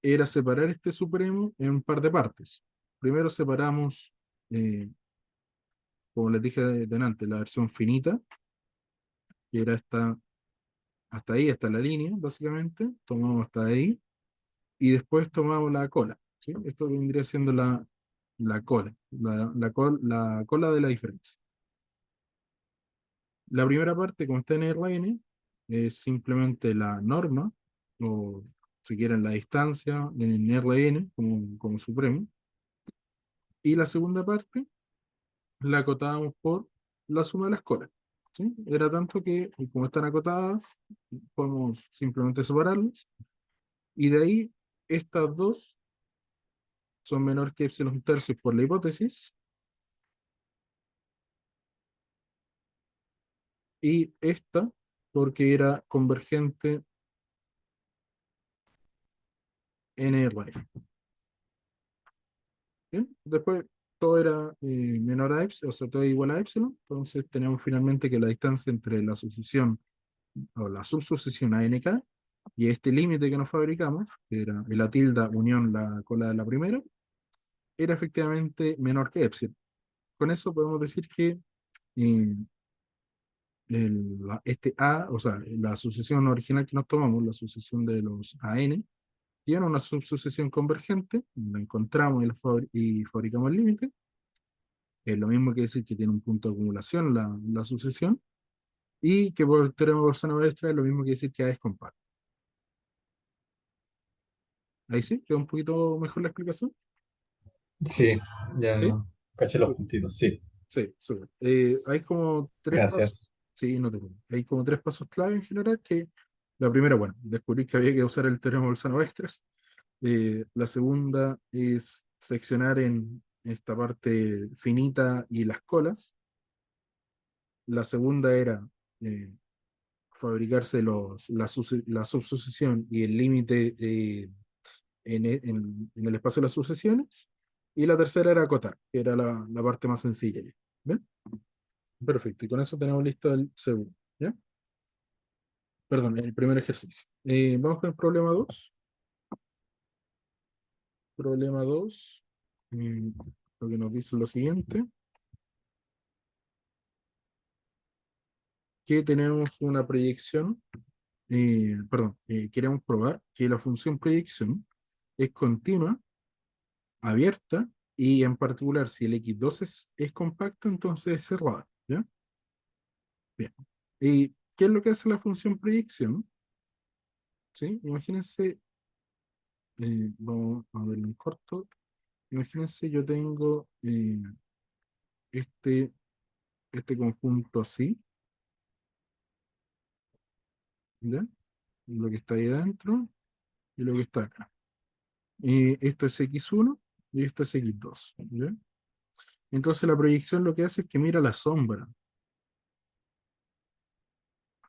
era separar este supremo en un par de partes. Primero separamos, eh, como les dije delante, la versión finita, que era hasta ahí, hasta la línea, básicamente. Tomamos hasta ahí y después tomamos la cola. ¿Sí? Esto vendría siendo la cola, la cola de la diferencia. La primera parte, como está en RN, es simplemente la norma, o si quieren la distancia en RN como supremo. Y la segunda parte la acotábamos por la suma de las colas. ¿Sí? Era tanto que, como están acotadas, podemos simplemente separarlas. Y de ahí, estas dos son menor que epsilon tercios por la hipótesis. Y esta, porque era convergente en R. ¿Bien? Después, todo era menor a epsilon, o sea, todo igual a epsilon. Entonces, tenemos finalmente que la distancia entre la sucesión o la subsucesión a nk y este límite que nos fabricamos, que era la tilda unión la cola de la primera, era efectivamente menor que epsilon. Con eso podemos decir que eh, este A, o sea, la sucesión original que nos tomamos, la sucesión de los AN, tiene una subsucesión convergente, la encontramos y fabricamos el límite. Es lo mismo que decir que tiene un punto de acumulación la sucesión, y que por teorema de persona maestra es lo mismo que decir que A es compacto. Ahí sí, queda un poquito mejor la explicación. Sí, ¿Sí? ya caché los Su- puntitos, sí. Sí, súper. Hay como tres pasos, Gracias. sí, no te preocupes. Hay como tres pasos clave en general que la primera, bueno, descubrí que había que usar el teorema de Bolzano-Weierstrass. La segunda es seccionar en esta parte finita y las colas. La segunda era eh, fabricarse la subsucesión y el límite en el espacio de las sucesiones. Y la tercera era acotar, que era la parte más sencilla. Ya. ¿Ven? Perfecto. Y con eso tenemos listo el segundo. ¿Ya? Perdón, el primer ejercicio. Vamos con el problema 2. Problema 2. Lo que nos dice es lo siguiente, que tenemos una proyección, perdón, queremos probar que la función proyección es continua, abierta, y en particular si el x2 es compacto, entonces es cerrada. ¿Ya? Bien. ¿Y qué es lo que hace la función proyección? ¿Sí? Imagínense, vamos a verlo en corto. Imagínense, yo tengo este, este conjunto así, ¿ya? Lo que está ahí adentro y lo que está acá. Esto es x1 y esto es x2, ¿ya? Entonces la proyección lo que hace es que mira la sombra.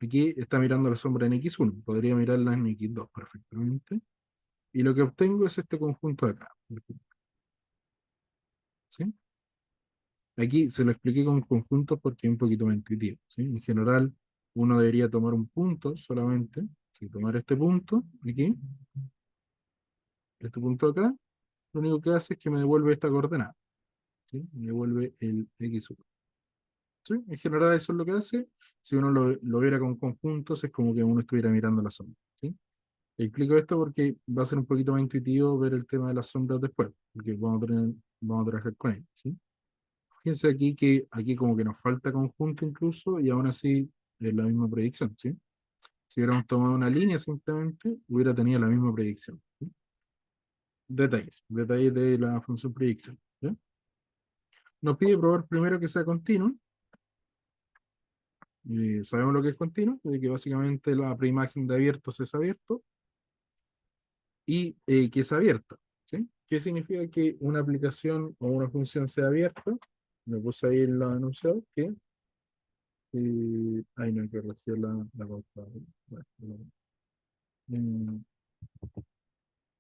Aquí está mirando la sombra en x1, podría mirarla en x2 perfectamente. Y lo que obtengo es este conjunto de acá, ¿sí? Aquí se lo expliqué con conjuntos porque es un poquito más intuitivo, ¿sí? En general, uno debería tomar un punto solamente, ¿sí? Tomar este punto aquí, este punto acá, lo único que hace es que me devuelve esta coordenada, ¿sí? Me devuelve el x1. ¿Sí? En general eso es lo que hace. Si uno lo viera con conjuntos, es como que uno estuviera mirando la sombra, ¿sí? Explico esto porque va a ser un poquito más intuitivo ver el tema de las sombras después, porque vamos a trabajar con él, ¿sí? Fíjense aquí que aquí como que nos falta conjunto incluso y aún así es la misma predicción, ¿sí? Si hubiéramos tomado una línea simplemente, hubiera tenido la misma predicción, ¿sí? Detalles de la función predicción, ¿ya? Nos pide probar primero que sea continuo. Sabemos lo que es continuo, de que básicamente la preimagen de abiertos es abierto y que es abierta, ¿sí? ¿Qué significa que una aplicación o una función sea abierta? Me puse ahí en la enunciado que ay, no hay que corregir la pauta. Bueno, mm,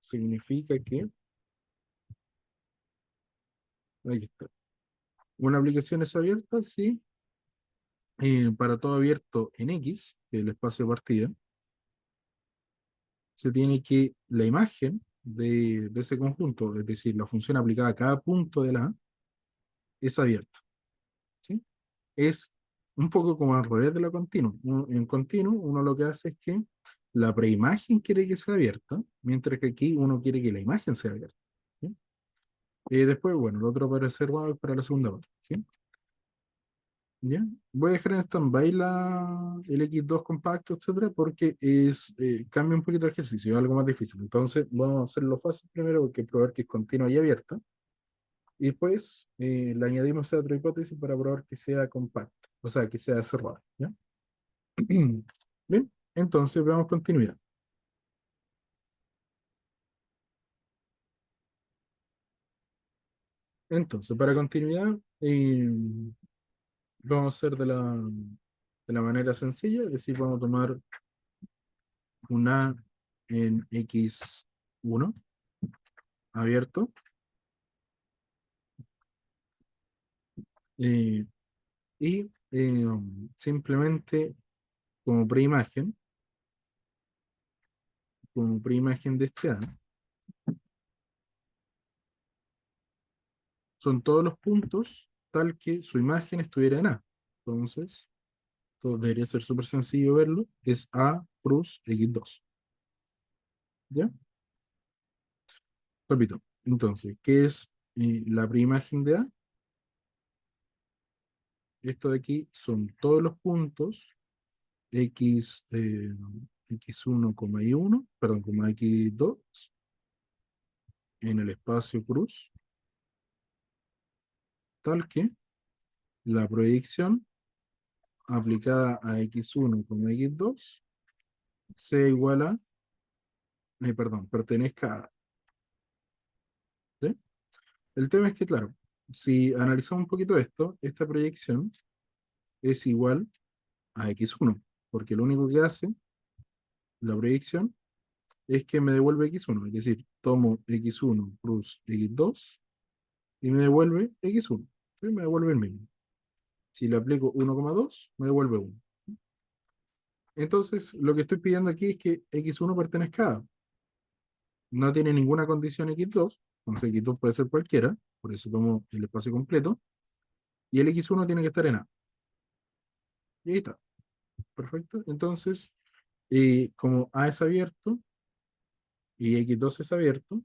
significa que, ahí está. Una aplicación es abierta, sí, para todo abierto en X, que es el espacio de partida, se tiene que la imagen de ese conjunto, es decir, la función aplicada a cada punto de la A, es abierta, ¿sí? Es un poco como al revés de lo continuo. En continuo, uno lo que hace es que la preimagen quiere que sea abierta, mientras que aquí uno quiere que la imagen sea abierta, ¿sí? Después, bueno, lo otro para reservado es para la segunda parte, ¿sí? ¿Ya? Voy a dejar en stand-by el X2 compacto, etcétera, porque cambia un poquito el ejercicio, es algo más difícil. Entonces, vamos a hacerlo fácil primero, porque probar que es continua y abierta. Y después le añadimos esa otra hipótesis para probar que sea compacta, o sea, que sea cerrada. ¿Ya? Bien, entonces veamos continuidad. Entonces, para continuidad, vamos a hacer de la manera sencilla, es decir, vamos a tomar una en x1 abierto, eh, y simplemente como preimagen, como preimagen de este A, son todos los puntos tal que su imagen estuviera en A. Entonces, todo debería ser súper sencillo verlo, es A cruz x2. ¿Ya? Repito, entonces, ¿qué es la preimagen de A? Esto de aquí son todos los puntos x, x1, y1, perdón, x2 en el espacio cruz tal que la proyección aplicada a x1 como x2 sea igual a, perdón, pertenezca a. ¿Sí? El tema es que, claro, si analizamos un poquito esto, esta proyección es igual a x1, porque lo único que hace la proyección es que me devuelve x1, es decir, tomo x1 plus x2 y me devuelve x1, ¿sí? Me devuelve el mismo. Si le aplico 1,2, me devuelve 1. Entonces, lo que estoy pidiendo aquí es que x1 pertenezca a A. No tiene ninguna condición x2, entonces x2 puede ser cualquiera, por eso tomo el espacio completo, y el x1 tiene que estar en A. Y ahí está, perfecto. Entonces, como A es abierto y x2 es abierto,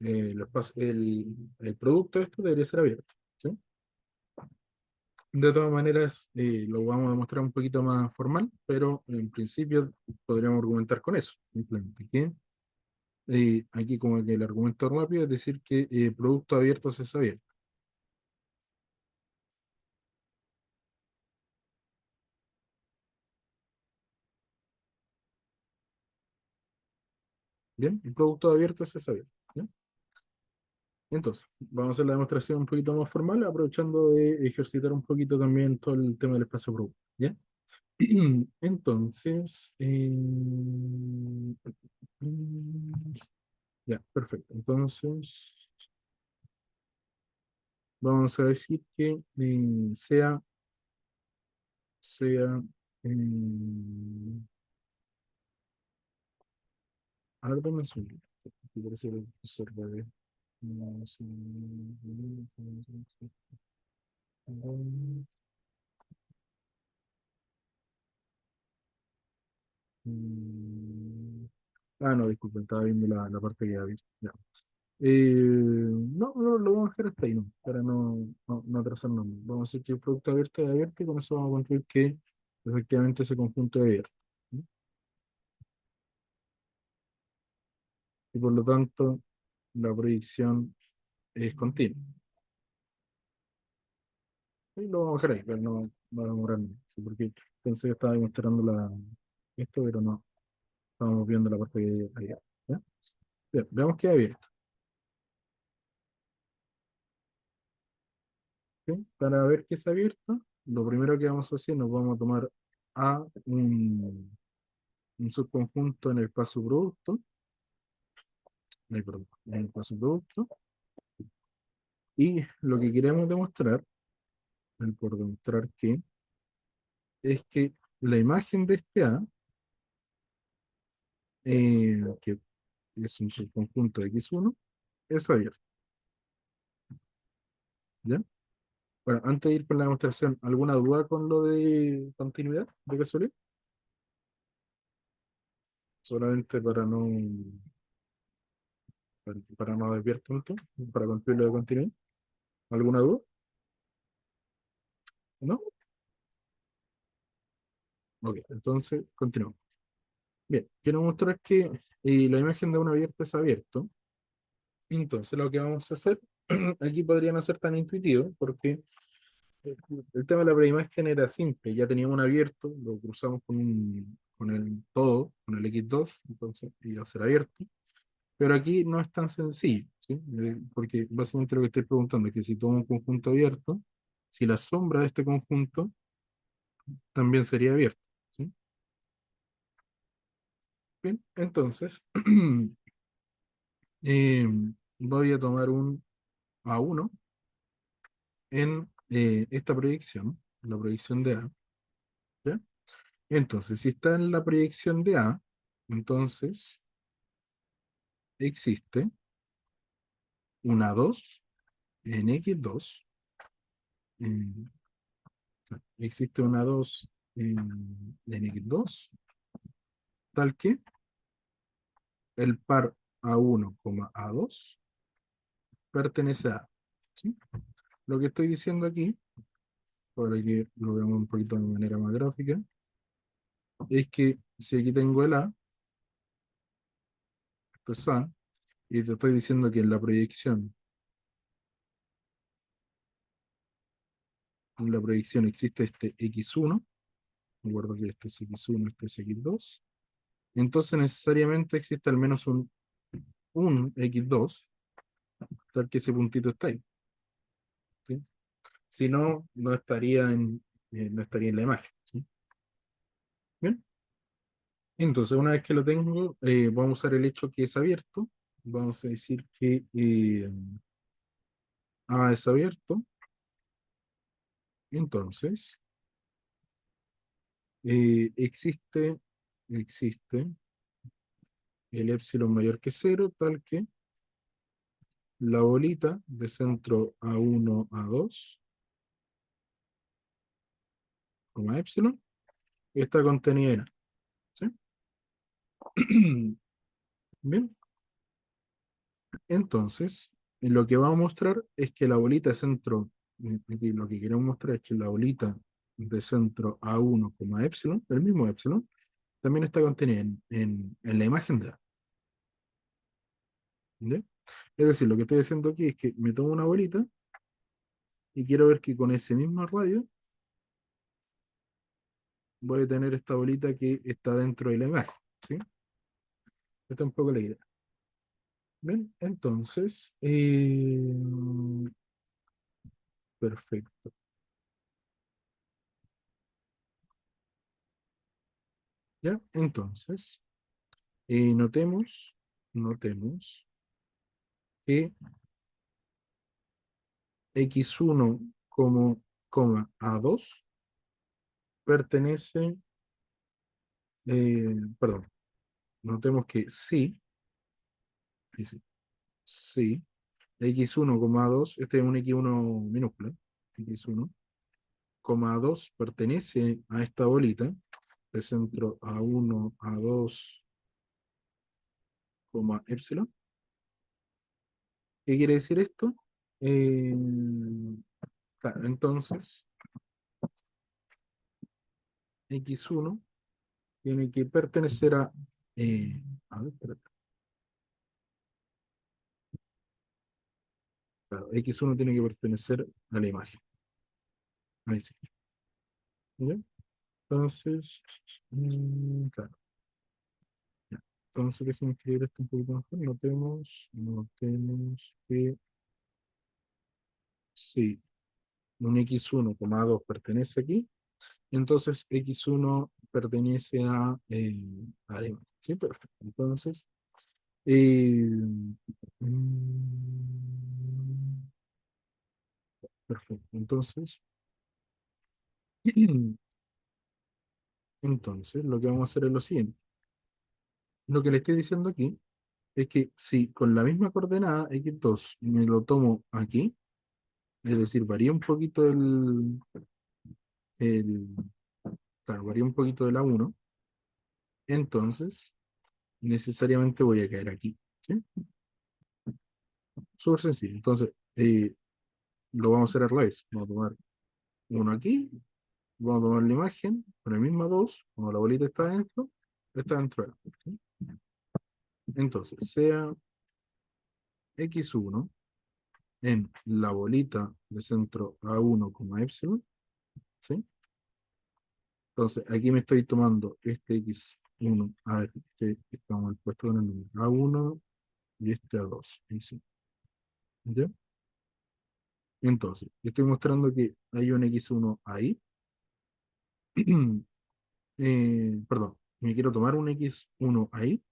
el producto de esto debería ser abierto. ¿Sí? De todas maneras, lo vamos a demostrar un poquito más formal, pero en principio podríamos argumentar con eso, simplemente que aquí como que el argumento rápido es decir que producto abierto es abierto. Bien, el producto abierto es abierto. ¿Bien? Entonces, vamos a hacer la demostración un poquito más formal, aprovechando de ejercitar un poquito también todo el tema del espacio producto. ¿Ya? Entonces, ya, perfecto. Entonces, vamos a decir que sea, eh, a ver, dame un segundo. Aquí parece que se puede. No, sí, mm, no, disculpen, estaba viendo la parte que había visto. Ya. No, no, lo vamos a dejar hasta ahí, no, para no atrasarnos más. Vamos a decir que el producto abierto es abierto y con eso vamos a concluir que efectivamente ese conjunto es abierto. ¿Sí? Y por lo tanto, la proyección es continua. Y lo vamos a dejar ahí, pero no va a demorar mucho, ¿sí? Porque pensé que estaba demostrando esto, pero no, estábamos viendo la parte que había. ¿Ya? Bien, veamos que es abierto. ¿Sí? Para ver que es abierto, lo primero que vamos a hacer, nos vamos a tomar a un subconjunto en el espacio producto, perdón, en el espacio producto, y lo que queremos demostrar, por demostrar que, es que la imagen de este A, que es un subconjunto de X1, es abierto. ¿Ya? Bueno, antes de ir con la demostración, ¿alguna duda con lo de continuidad de casualidad? Solamente para no desviar tanto, para cumplir lo de continuidad. ¿Alguna duda? ¿No? Ok, entonces continuamos. Bien, quiero mostrar que la imagen de un abierto es abierto. Entonces lo que vamos a hacer, aquí podría no ser tan intuitivo, porque eh, el tema de la preimagen era simple. Ya teníamos un abierto, lo cruzamos con el todo, con el x2, entonces iba a ser abierto. Pero aquí no es tan sencillo, ¿sí? Porque básicamente lo que estoy preguntando es que si tomo un conjunto abierto, si la sombra de este conjunto también sería abierta. ¿Sí? Bien, entonces eh, voy a tomar un A1 en esta proyección, la proyección de A. ¿Ya? Entonces, si está en la proyección de A, entonces existe una 2 en X2. en- Existe una 2 en X2, tal que el par A1, A2 pertenece a A. ¿Sí? Lo que estoy diciendo aquí, para que lo veamos un poquito de manera más gráfica, es que si aquí tengo el A, esto es, y te estoy diciendo que en la proyección en la proyección existe este x1, recuerdo que este es x1, este es x2, entonces necesariamente existe al menos un x2, tal que ese puntito está ahí, ¿sí? Si no, no estaría en la imagen, ¿sí? Bien, entonces una vez que lo tengo, vamos a usar el hecho que es abierto, vamos a decir que A es abierto, entonces existe el épsilon mayor que cero, tal que la bolita de centro A1, A2, coma épsilon, está contenida en A, ¿sí? Bien, entonces, lo que vamos a mostrar es que la bolita de centro, aquí lo que queremos mostrar es que la bolita de centro A1, épsilon, el mismo épsilon, también está contenida en la imagen de A, ¿ya? Es decir, lo que estoy haciendo aquí es que me tomo una bolita y quiero ver que con ese mismo radio voy a tener esta bolita que está dentro de la imagen, ¿sí? Esta es un poco la idea. Bien, entonces, perfecto. ¿Ya? Entonces, notemos que x1 como coma a2 pertenece, perdón, notemos que sí, ahí sí, sí, x1 coma a2, este es un x1 minúsculo, x1 coma a2 pertenece a esta bolita de centro a1, a2, épsilon. ¿Qué quiere decir esto? Eh, claro, entonces, x1 tiene que pertenecer a ver, espérate, claro, x1 tiene que pertenecer a la imagen. Ahí sí. ¿Ya? Entonces, claro. Ya. Entonces, déjenme escribir esto un poquito mejor. Notemos que sí, un x1, 2 pertenece aquí. Entonces, x1 pertenece a la imagen. Sí, perfecto. Entonces, eh, perfecto. Entonces, lo que vamos a hacer es lo siguiente. Lo que le estoy diciendo aquí es que si con la misma coordenada x2 me lo tomo aquí, es decir, varía un poquito el claro, varía un poquito de la 1, entonces necesariamente voy a caer aquí, ¿sí? Súper sencillo. Entonces, lo vamos a hacer al revés. Vamos a tomar uno aquí, vamos a tomar la imagen con la misma 2, como la bolita está dentro de la, ¿sí? Entonces, sea x1 en la bolita de centro A1, épsilon, ¿sí? Entonces, aquí me estoy tomando este x1, a ver, estamos puesto con el número A1 y este A2, ahí sí, ¿ya? Entonces, estoy mostrando que hay un x1 ahí, perdón, me quiero tomar un x1 ahí,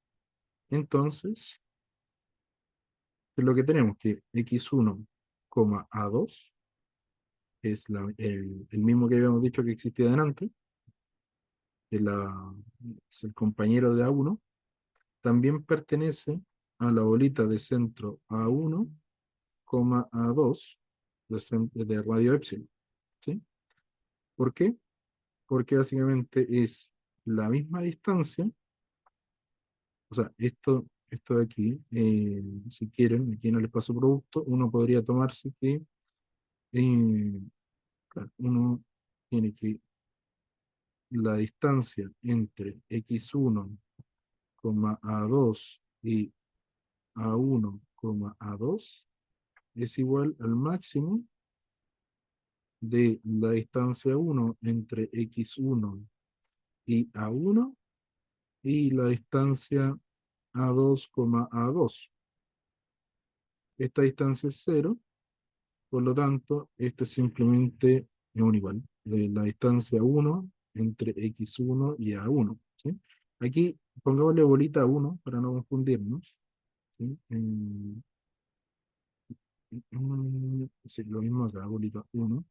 entonces, ¿qué es lo que tenemos? Que x1, a2 es el mismo que habíamos dicho que existía delante, es el compañero de A1, también pertenece a la bolita de centro A1, A2 de radio epsilon, ¿sí? ¿Por qué? Porque básicamente es la misma distancia, o sea, esto de aquí, si quieren, aquí en el espacio producto, uno podría tomarse que claro, uno tiene que la distancia entre x1, a2 y a1, a2 es igual al máximo de la distancia uno entre x1 y a1 y la distancia a2, a2. Esta distancia es cero, por lo tanto, esto simplemente es un igual. La distancia uno entre x1 y a1. ¿Sí? Aquí pongámosle bolita 1 para no confundirnos. ¿Sí? Sí, lo mismo acá, bolita 1.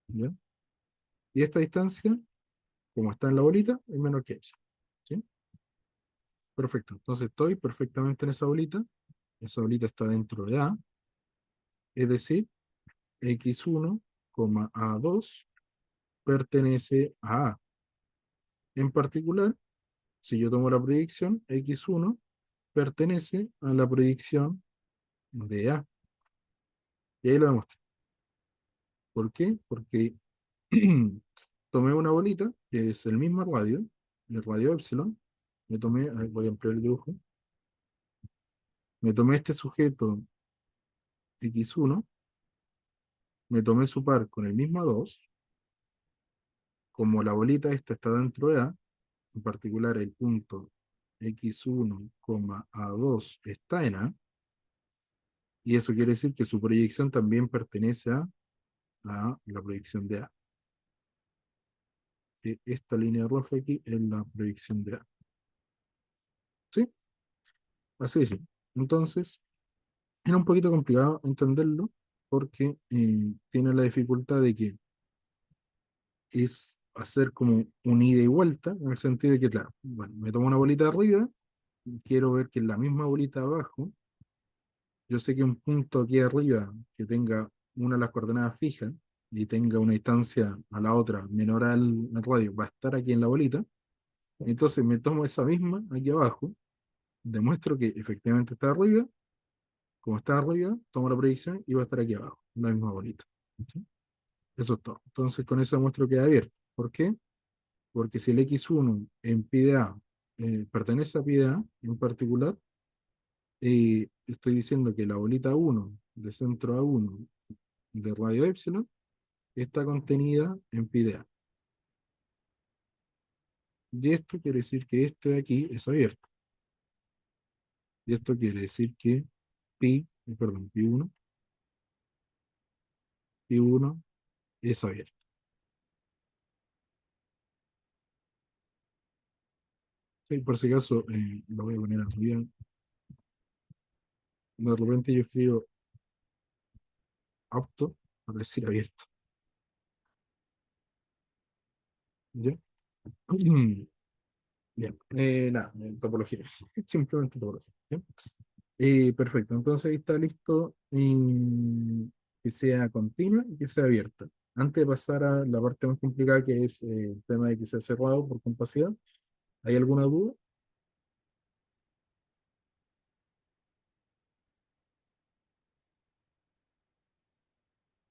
¿Ya? Y esta distancia, como está en la bolita, es menor que epsilon. ¿Sí? Perfecto. Entonces estoy perfectamente en esa bolita. Esa bolita está dentro de A, es decir, x1, a2 pertenece a A. En particular, si yo tomo la proyección, x1 pertenece a la proyección de A. Y ahí lo demostré. ¿Por qué? Porque tomé una bolita, que es el mismo radio, el radio epsilon. Me tomé, a ver, voy a ampliar el dibujo. Me tomé este sujeto x1, me tomé su par con el mismo 2, como la bolita esta está dentro de A, en particular el punto x1, a2 está en A, y eso quiere decir que su proyección también pertenece a la proyección de A. Esta línea roja aquí es la proyección de A. ¿Sí? Así es. Entonces, era un poquito complicado entenderlo porque tiene la dificultad de que es hacer como un ida y vuelta, en el sentido de que, claro, bueno, me tomo una bolita arriba, quiero ver que en la misma bolita abajo, yo sé que un punto aquí arriba que tenga una de las coordenadas fijas y tenga una distancia a la otra menor al radio, va a estar aquí en la bolita. Entonces me tomo esa misma aquí abajo, demuestro que efectivamente está arriba, como está arriba, tomo la predicción y va a estar aquí abajo, en la misma bolita. ¿Sí? Eso es todo. Entonces con eso demuestro que es abierto. ¿Por qué? Porque si el x1 en pi de A pertenece a pi de A en particular, estoy diciendo que la bolita 1 de centro A1 de radio epsilon está contenida en pi de A. Y esto quiere decir que este de aquí es abierto. Y esto quiere decir que perdón, pi1 es abierto. Sí, por si acaso, lo voy a poner arriba. De repente yo escribo apto para decir abierto. ¿Ya? Bien. Nada, topología. Simplemente topología. ¿Ya? Perfecto. Entonces ahí está listo que sea continua y que sea abierta. Antes de pasar a la parte más complicada, que es el tema de que sea cerrado por compacidad, ¿hay alguna duda?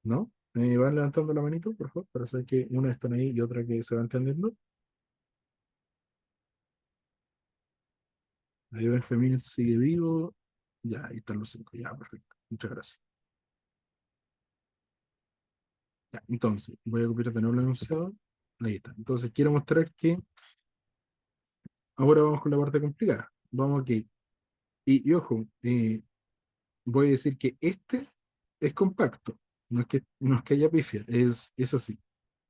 ¿No? ¿Me van levantando la manito, por favor? Para saber que una están ahí y otra que se va entendiendo. Ahí Benjamín sigue vivo. Ya, ahí están los cinco. Ya, perfecto. Muchas gracias. Ya, entonces, voy a copiar de nuevo el enunciado. Ahí está. Entonces, quiero mostrar que ahora vamos con la parte complicada. Vamos aquí. Y ojo, voy a decir que este es compacto. No es que haya pifia, es así.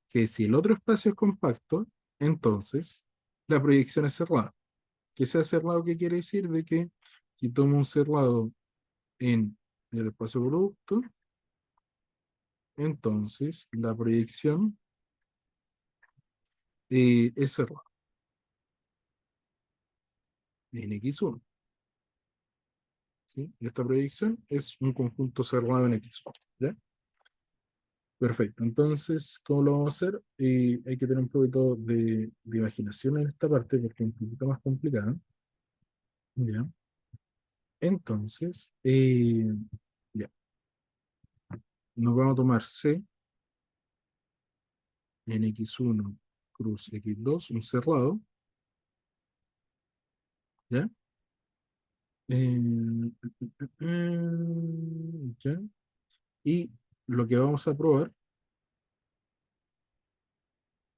Que si el otro espacio es compacto, entonces la proyección es cerrada. Que sea cerrado, ¿qué quiere decir? De que si tomo un cerrado en el espacio producto, entonces la proyección es cerrada en X1. ¿Sí? Esta proyección es un conjunto cerrado en X1. ¿Ya? Perfecto. Entonces, ¿cómo lo vamos a hacer? Hay que tener un poquito de imaginación en esta parte porque es un poquito más complicada. ¿Ya? Entonces, ya, nos vamos a tomar C en X1 cruz X2, un cerrado. ¿Ya? ¿Ya? Y lo que vamos a probar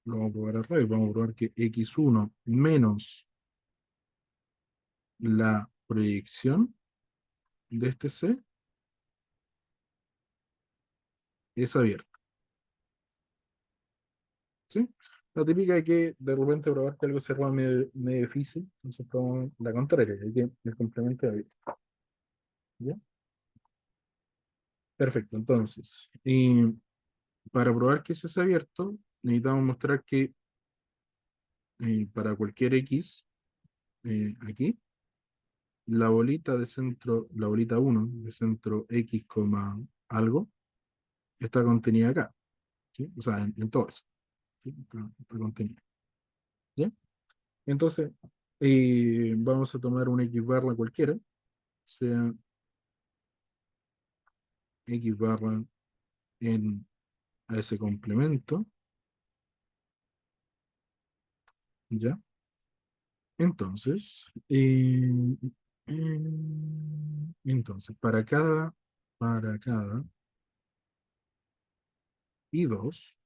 lo vamos a probar al revés. Vamos a probar que x1 menos la proyección de este C es abierta. ¿Sí? La típica es que de repente probar que algo cerrado es medio difícil, entonces probamos la contraria, hay que el complemento es abierto. ¿Ya? Perfecto, entonces, para probar que ese es abierto, necesitamos mostrar que para cualquier X, aquí, la bolita de centro, la bolita uno de centro X, algo, está contenida acá, ¿sí? O sea, en todo eso, ¿sí? Está contenida. ¿Ya? Entonces, vamos a tomar una X barra cualquiera, sea X barra en a ese complemento, ¿ya? Entonces, entonces para cada I2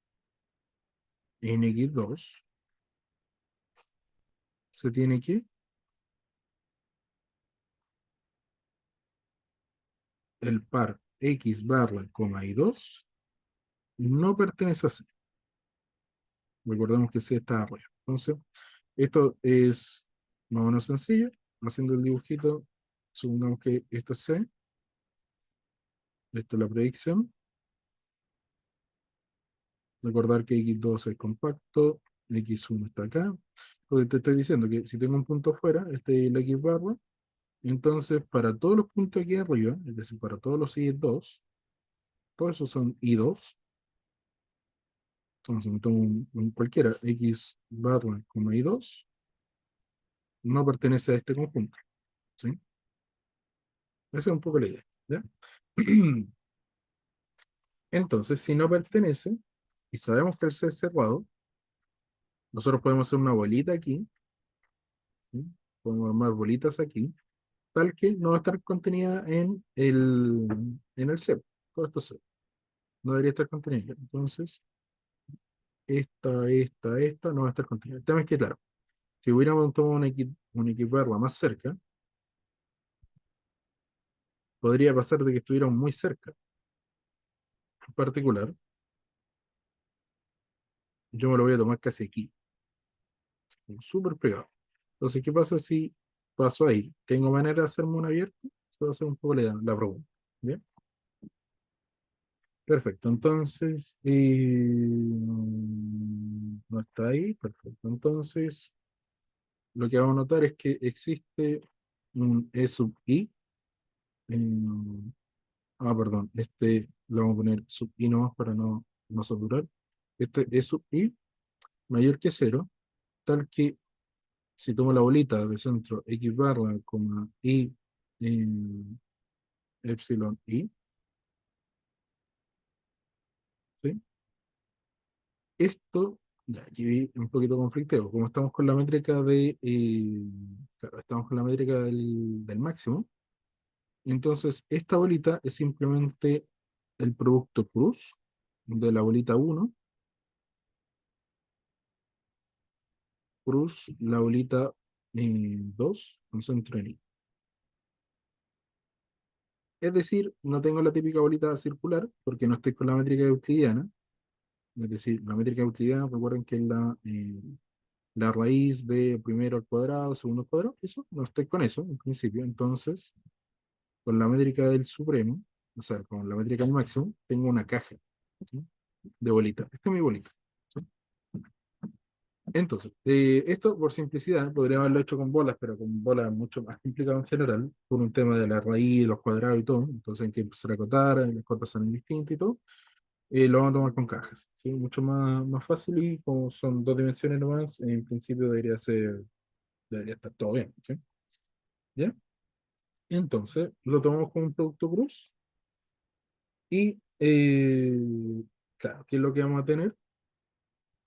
en X2 se tiene que el par X barra, coma I2 no pertenece a C. Recordemos que C está arriba. Entonces, esto es más o menos sencillo. Haciendo el dibujito, supongamos que esto es C, esto es la predicción. Recordar que X2 es compacto, X1 está acá. Porque te estoy diciendo que si tengo un punto fuera, este es la X barra, entonces para todos los puntos aquí arriba, es decir, para todos los I2, todos esos son I2, entonces me tomo cualquiera, X barra como I2, no pertenece a este conjunto, ¿sí? Esa es un poco la idea, ¿ya? Entonces, si no pertenece, y sabemos que el C es cerrado, nosotros podemos hacer una bolita aquí, ¿sí? Podemos armar bolitas aquí, tal que no va a estar contenida en el C. Todo esto C. No debería estar contenida. Entonces, esta no va a estar contenida. El tema es que, claro, si hubiéramos tomado un X barra más cerca, podría pasar de que estuviéramos muy cerca. En particular, yo me lo voy a tomar casi aquí, súper pegado. Entonces, ¿qué pasa si paso ahí? ¿Tengo manera de hacerme un abierto? Eso va a ser un poco la pregunta. ¿Bien? Perfecto, entonces, no está ahí, perfecto. Entonces, lo que vamos a notar es que existe un E sub I, perdón, este lo vamos a poner sub I nomás para no saturar. Este E sub I mayor que cero, tal que si tomo la bolita de centro X barra, I, epsilon I, ¿sí? Esto, ya, aquí vi un poquito conflictivo, como estamos con la métrica claro, estamos con la métrica del máximo, entonces esta bolita es simplemente el producto cruz de la bolita uno cruz la bolita 2 con centro en I. Es decir, no tengo la típica bolita circular porque no estoy con la métrica euclidiana, es decir, la métrica euclidiana, recuerden que es la raíz de primero al cuadrado, segundo al cuadrado, eso, no estoy con eso en principio, entonces, con la métrica del supremo, o sea, con la métrica del máximo, tengo una caja, ¿sí? De bolitas. Esta es mi bolita, ¿sí? Entonces, esto por simplicidad, podría haberlo hecho con bolas, pero con bolas es mucho más complicado en general, por un tema de la raíz, los cuadrados y todo, entonces hay que empezar a acotar, las cotas son distintas y todo, lo vamos a tomar con cajas, ¿sí? Mucho más fácil y como son dos dimensiones nomás, en principio debería estar todo bien, ¿sí? ¿Ya? Entonces, lo tomamos como un producto cruz y, claro, ¿qué es lo que vamos a tener?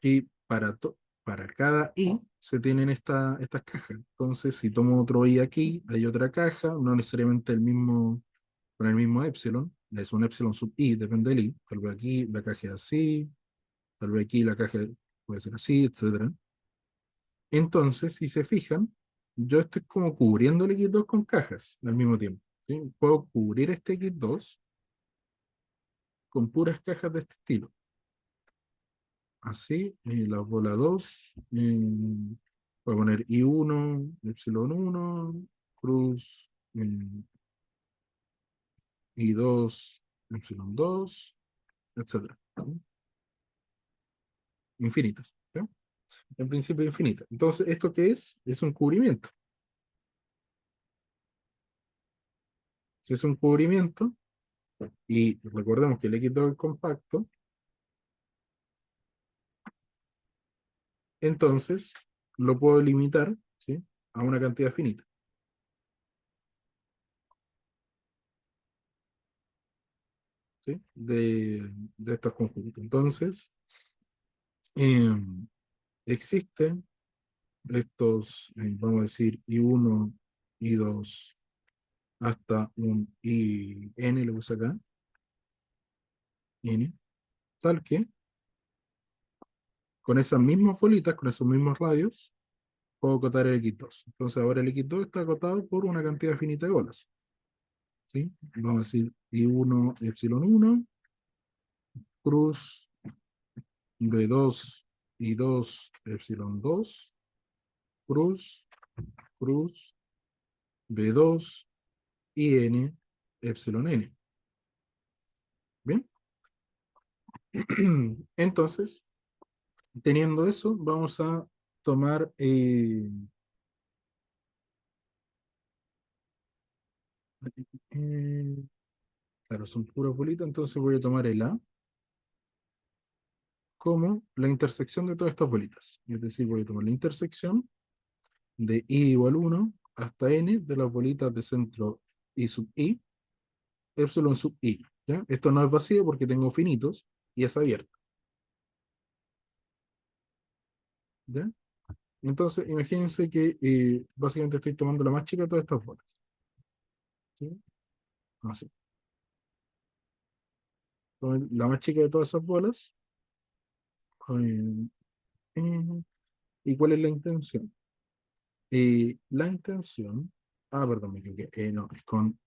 Y para cada i se tienen estas cajas. Entonces, si tomo otro i aquí, hay otra caja, no necesariamente con el mismo epsilon, es un epsilon sub i, depende del i. Tal vez aquí la caja es así, tal vez aquí la caja. puede ser así, etcétera. Entonces, si se fijan, yo estoy como cubriendo el X2 con cajas al mismo tiempo. ¿Sí? Puedo cubrir este X2 con puras cajas de este estilo. Así, la bola 2, voy a poner I1, epsilon 1, cruz, I2, epsilon 2, etcétera. ¿Sí? Infinitas. ¿Sí? En principio infinita. Entonces, ¿esto qué es? Es un cubrimiento. Si es un cubrimiento, y recordemos que el X2 es compacto, entonces lo puedo limitar, ¿sí? A una cantidad finita, ¿sí? De estos conjuntos. Entonces, eh, existen estos, vamos a decir, I1, I2, hasta un IN, lo puse acá, N, tal que con esas mismas bolitas, con esos mismos radios, puedo acotar el X2. Entonces ahora el X2 está acotado por una cantidad finita de bolas, ¿sí? Vamos a decir I1, epsilon 1, cruz B2, I2, epsilon 2, cruz, cruz, B2, IN, epsilon N. ¿Bien? Entonces, teniendo eso, vamos a tomar, eh, claro, son puras bolitas, entonces voy a tomar el A como la intersección de todas estas bolitas. Es decir, voy a tomar la intersección de I igual 1 hasta N de las bolitas de centro I sub I, epsilon sub I. ¿Ya? Esto no es vacío porque tengo finitos y es abierto. ¿Ya? Entonces, imagínense que básicamente estoy tomando la más chica de todas estas bolas. ¿Sí? Así. Tomo la más chica de todas esas bolas. eh, eh, ¿Y cuál es la intención? La intención, perdón, me equivoqué. No, es con,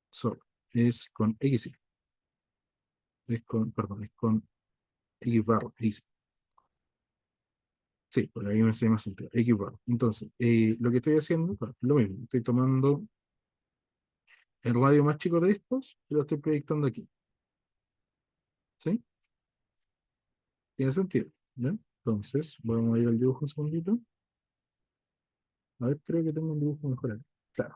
sorry, es con X, es con, perdón, es con X barra, X. Sí, por ahí me hace más sentido, X barra. Entonces, lo que estoy haciendo, bueno, lo mismo, estoy tomando el radio más chico de estos y lo estoy proyectando aquí. ¿Sí? ¿Tiene sentido? ¿Ya? Entonces, vamos a ir al dibujo un segundito. A ver, creo que tengo un dibujo mejor acá. Claro.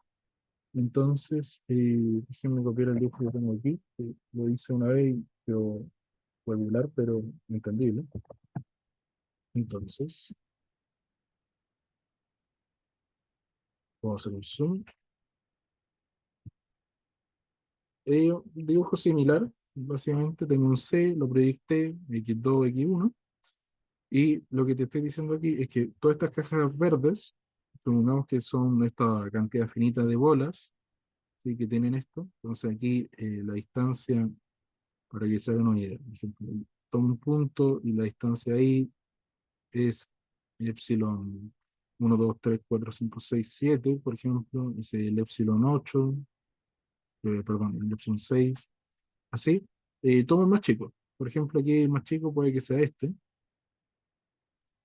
Entonces, déjenme copiar el dibujo que tengo aquí, que lo hice una vez y quedó regular, pero entendible. Entonces, vamos a hacer un zoom. Un dibujo similar, básicamente tengo un C, lo proyecté, X2, X1, y lo que te estoy diciendo aquí es que todas estas cajas verdes, supongamos que son esta cantidad finita de bolas, ¿sí? Que tienen esto, entonces aquí la distancia, para que se hagan una idea, por ejemplo, tomo un punto y la distancia ahí es epsilon 1, 2, 3, 4, 5, 6, 7, por ejemplo, es el epsilon 8, perdón, el epsilon 6, así, tomo el más chico. Por ejemplo, aquí el más chico puede que sea este,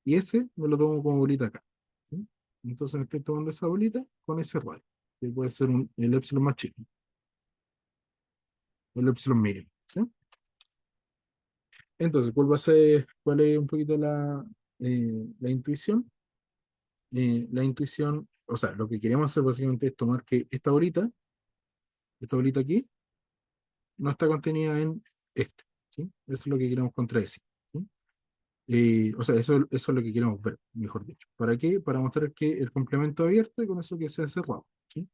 y ese me lo tomo como bolita acá. ¿Sí? Entonces me estoy tomando esa bolita con ese radio, que puede ser el epsilon más chico, el epsilon mínimo. ¿Sí? Entonces, cuál es un poquito la intuición? La intuición, o sea, lo que queremos hacer básicamente es tomar que esta bolita aquí, no está contenida en este. ¿Sí? Eso es lo que queremos contradecir. ¿Sí? O sea, eso es lo que queremos ver, mejor dicho. ¿Para qué? Para mostrar que el complemento abierto y con eso que sea cerrado. ¿Sí?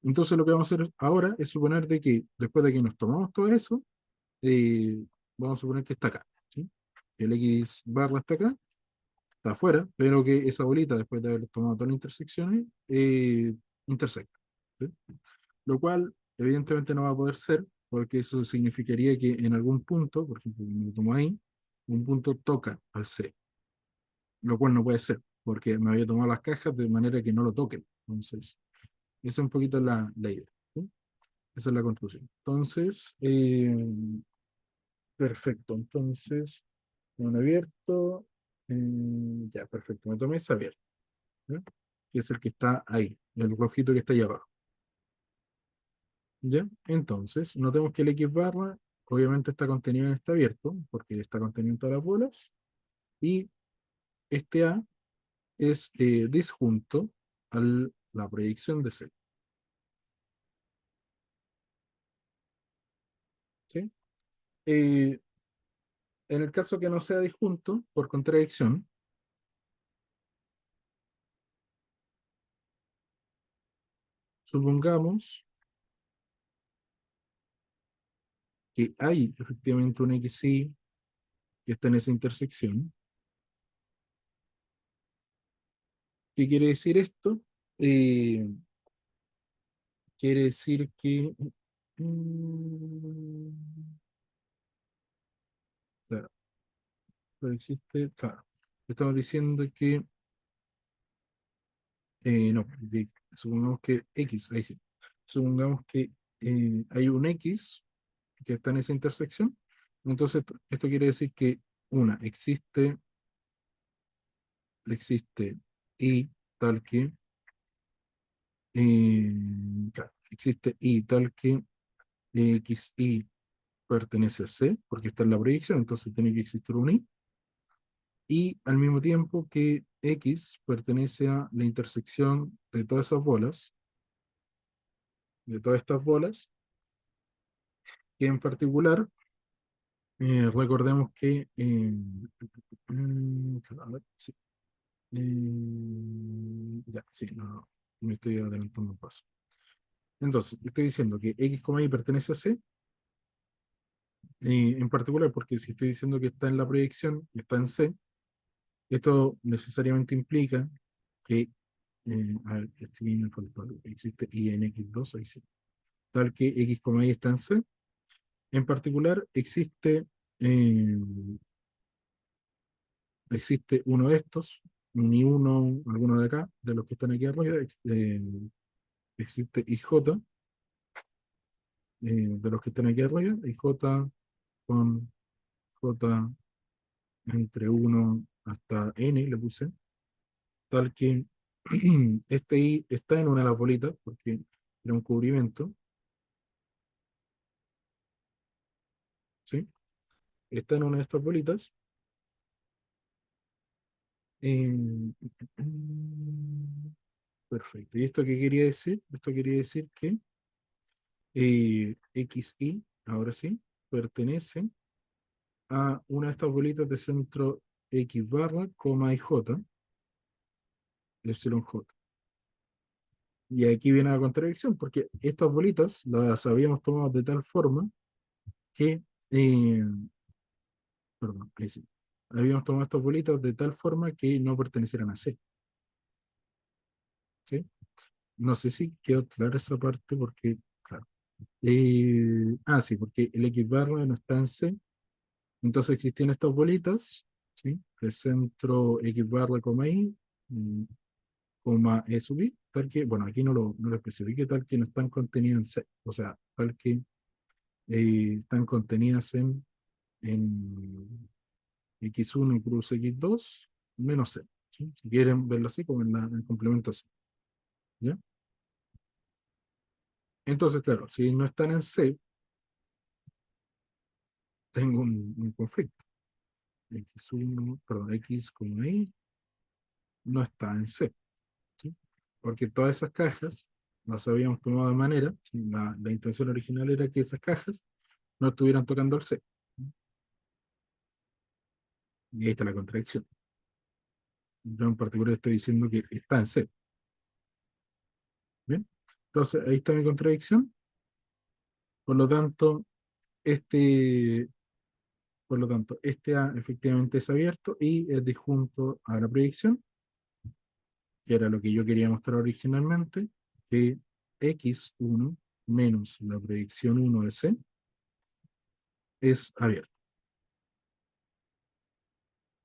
Entonces lo que vamos a hacer ahora es suponer de que después de que nos tomamos todo eso, eh, vamos a suponer que está acá. ¿Sí? El X barra está acá, está afuera, pero que esa bolita, después de haber tomado todas las intersecciones, intersecta. ¿Sí? Lo cual evidentemente no va a poder ser, porque eso significaría que en algún punto, por ejemplo, me lo tomo ahí, un punto toca al C, lo cual no puede ser, porque me había tomado las cajas de manera que no lo toquen. Entonces, esa es un poquito la idea. ¿Sí? Esa es la conclusión. Entonces, perfecto. Entonces, un abierto. Ya, perfecto. Me tomé ese abierto. ¿Ya? Que es el que está ahí, el rojito que está ahí abajo. ¿Ya? Entonces, notemos que el X barra obviamente está contenido en este abierto, porque está contenido en todas las bolas, y este A es disjunto a la proyección de C. ¿Sí? Eh, en el caso que no sea disjunto, por contradicción, supongamos que hay efectivamente un XY que está en esa intersección. ¿Qué quiere decir esto? Eh, quiere decir que... mm, claro, pero existe... Claro, estamos diciendo que... no, supongamos que X, ahí sí. Supongamos que hay un X que está en esa intersección. Entonces, esto quiere decir que, una, existe Y tal que... claro, existe Y tal que XY pertenece a C, porque está en la proyección, entonces tiene que existir un Y, y al mismo tiempo que X pertenece a la intersección de todas esas bolas, de todas estas bolas, que en particular, recordemos que, a ver, sí, ya, sí, no, me estoy adelantando un paso. Entonces, estoy diciendo que X, Y pertenece a C, en particular porque si estoy diciendo que está en la proyección, está en C, esto necesariamente implica que, a ver, este me faltó algo. Existe I en X2, ahí sí. Tal que X, Y está en C. En particular, eh, existe uno de estos, un I1, alguno de acá, de los que están aquí arriba, existe IJ, de los que están aquí arriba, IJ con J entre 1 hasta N, le puse, tal que este I está en una de las bolitas, porque era un cubrimiento, ¿sí? Está en una de estas bolitas. eh, Perfecto. ¿Y esto qué quería decir? Esto quería decir que XY, ahora sí, pertenece a una de estas bolitas de centro X barra, coma y J, epsilon J. Y aquí viene la contradicción, porque estas bolitas las habíamos tomado de tal forma que, perdón, ahí sí, habíamos tomado estas bolitas de tal forma que no pertenecieran a C, ¿sí? No sé si quedó clara esa parte porque, claro. Sí, porque el X barra no está en C, entonces existían estas bolitas, ¿sí? De centro X barra, coma I, mm, coma E sub I, tal que, bueno, aquí no lo especifique, tal que no están contenidas en C, o sea, tal que están contenidas en X1 cruz X2 menos C, ¿sí? Si quieren verlo así, como en el complemento C, ¿ya? Entonces, claro, si no están en C, tengo un conflicto. X1, perdón, X como Y no está en C, ¿sí? Porque todas esas cajas las habíamos tomado de manera, ¿sí? La intención original era que esas cajas no estuvieran tocando el C. Y ahí está la contradicción. Yo en particular estoy diciendo que está en C. ¿Bien? Entonces, ahí está mi contradicción. Por lo tanto, este, este A efectivamente es abierto y es disjunto a la proyección, que era lo que yo quería mostrar originalmente, que X1 menos la proyección 1 de C es abierto.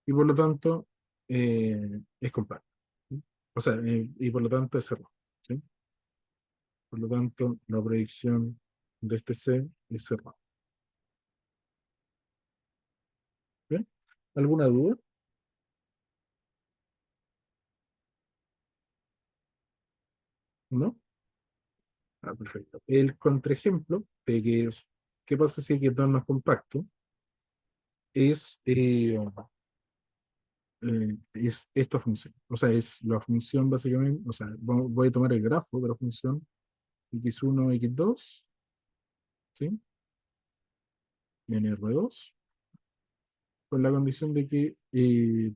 y por lo tanto es compacto. ¿Sí? O sea, y por lo tanto es cerrado. ¿Sí? Por lo tanto, la predicción de este C es cerrado. ¿Bien? ¿Alguna duda? ¿No? Ah, perfecto. El contraejemplo de que, ¿qué pasa si X2 no es compacto? Es, es esta función. O sea, es la función básicamente, o sea, voy a tomar el grafo de la función x1, x2, ¿sí? En R2, con la condición de que,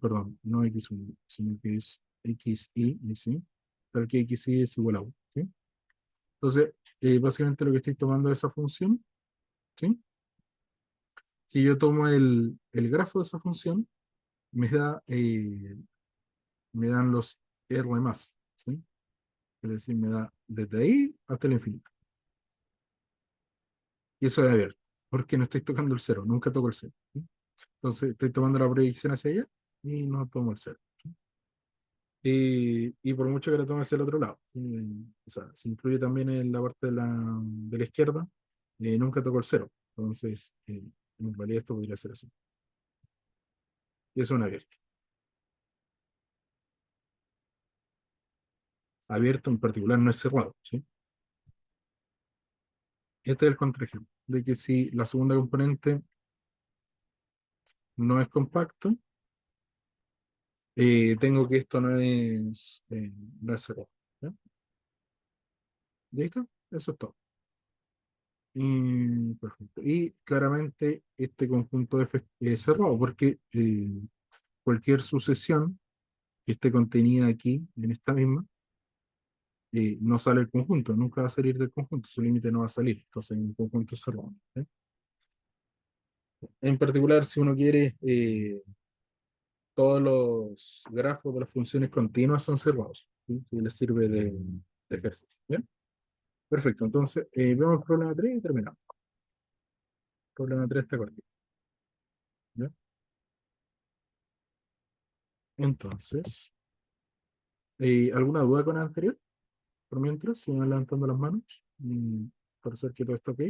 perdón, no x1, sino que es xi, ¿sí? Tal que xi es igual a 1, ¿sí? Entonces, básicamente lo que estoy tomando de esa función, ¿sí? Si yo tomo el grafo de esa función, me da, me dan los R más, ¿sí? Es decir, me da desde ahí hasta el infinito. Y eso es abierto, porque no estoy tocando el cero, nunca toco el cero, ¿sí? Entonces, estoy tomando la proyección hacia allá y no tomo el cero. Y por mucho que la tome hacia el otro lado, ¿sí? O sea, se incluye también en la parte de la izquierda, nunca toco el cero. Entonces, en realidad esto podría ser así. Y eso es un abierto. Abierto en particular no es cerrado, ¿sí? Este es el contraejemplo, de que si la segunda componente no es compacto, tengo que esto no es cerrado. ¿Ya? ¿Ya está? Eso es todo. Y, perfecto. Y claramente este conjunto F es cerrado porque cualquier sucesión que esté contenida aquí, en esta misma, no sale el conjunto, nunca va a salir del conjunto, su límite no va a salir, entonces en un conjunto cerrado. ¿Sí? En particular, si uno quiere, todos los grafos de las funciones continuas son cerrados, ¿sí? Que les sirve de ejercicio. ¿Bien? Perfecto, entonces vemos el problema 3 y terminamos. Problema 3 está cortito. ¿Ya? Entonces, ¿alguna duda con el anterior? Por mientras, siguen levantando las manos, para saber que todo está ok.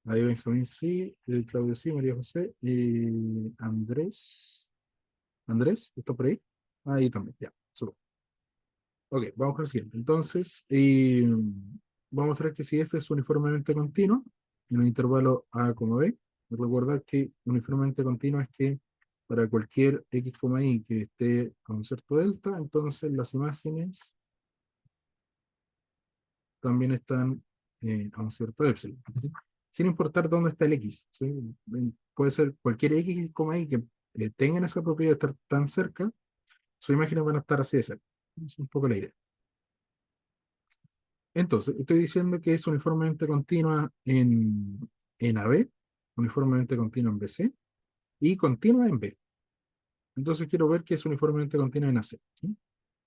Ahí Benjamín sí, Claudio sí, María José, y Andrés. Andrés, ¿está por ahí? Ahí también, ya, súper. Ok, vamos con el siguiente. Entonces, vamos a mostrar que si f es uniformemente continuo en un intervalo a, b, recordar que uniformemente continuo es que para cualquier x, y que esté a un cierto delta, entonces las imágenes también están a un cierto epsilon, ¿sí? Sin importar dónde está el x, ¿sí? Puede ser cualquier x, y que tengan esa propiedad de estar tan cerca, sus imágenes van a estar así de cerca. Es un poco la idea. Entonces, estoy diciendo que es uniformemente continua en AB, uniformemente continua en BC y continua en B. Entonces quiero ver que es uniformemente continua en AC, ¿sí?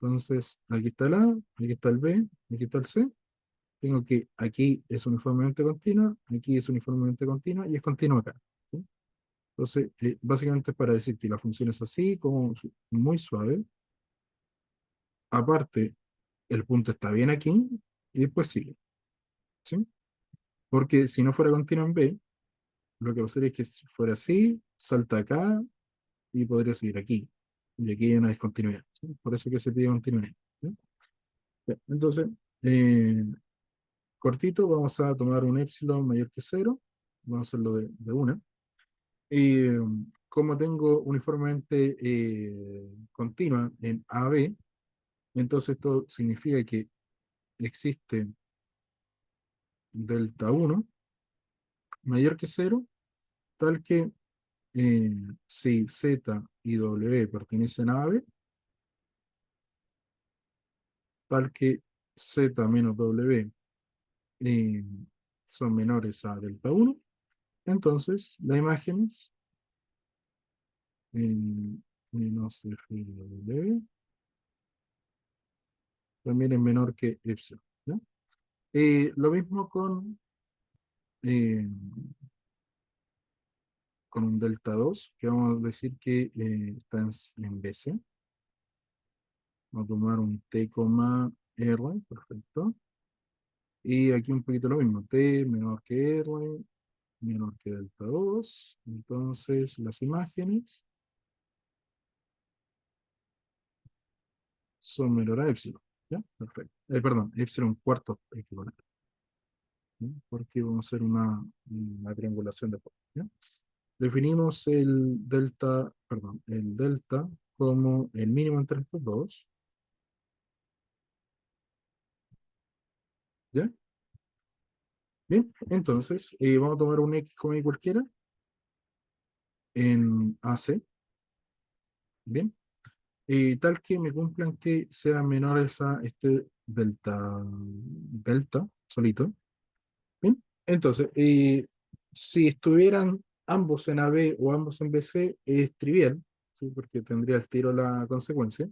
Entonces, aquí está el A, aquí está el B, aquí está el C. Tengo que aquí es uniformemente continua, aquí es uniformemente continua y es continua acá, ¿sí? Entonces, básicamente es para decir que la función es así, como muy suave. Aparte, el punto está bien aquí y después sigue, ¿sí? Porque si no fuera continua en B, lo que pasaría es que si fuera así, salta acá y podría seguir aquí. Y aquí hay una discontinuidad, ¿sí? Por eso que se pide continuidad, ¿sí? Ya, entonces, eh, cortito, vamos a tomar un epsilon mayor que cero. Vamos a hacerlo de una. Y como tengo uniformemente continua en AB, entonces esto significa que existe delta uno mayor que cero, tal que si Z y W pertenecen a AB, tal que Z menos W eh, son menores a delta uno, entonces las imágenes menos F de W también es menor que epsilon, ¿no? Lo mismo eh, con un delta 2 que vamos a decir que está en BC. Vamos a tomar un T, R, perfecto. Y aquí un poquito lo mismo, T menor que R, menor que delta 2. Entonces las imágenes son menor a epsilon. ¿Ya? Perfecto. Perdón, epsilon cuarto equivalente. ¿Ya? Porque vamos a hacer una triangulación de puntos. ¿Ya? Definimos el delta como el mínimo entre estos dos. ¿Ya? Bien, entonces vamos a tomar un X como y cualquiera en AC. Bien, tal que me cumplan que sean menores a este delta solito. Bien, entonces, si estuvieran ambos en AB o ambos en BC, es trivial, ¿sí? Porque tendría el tiro la consecuencia.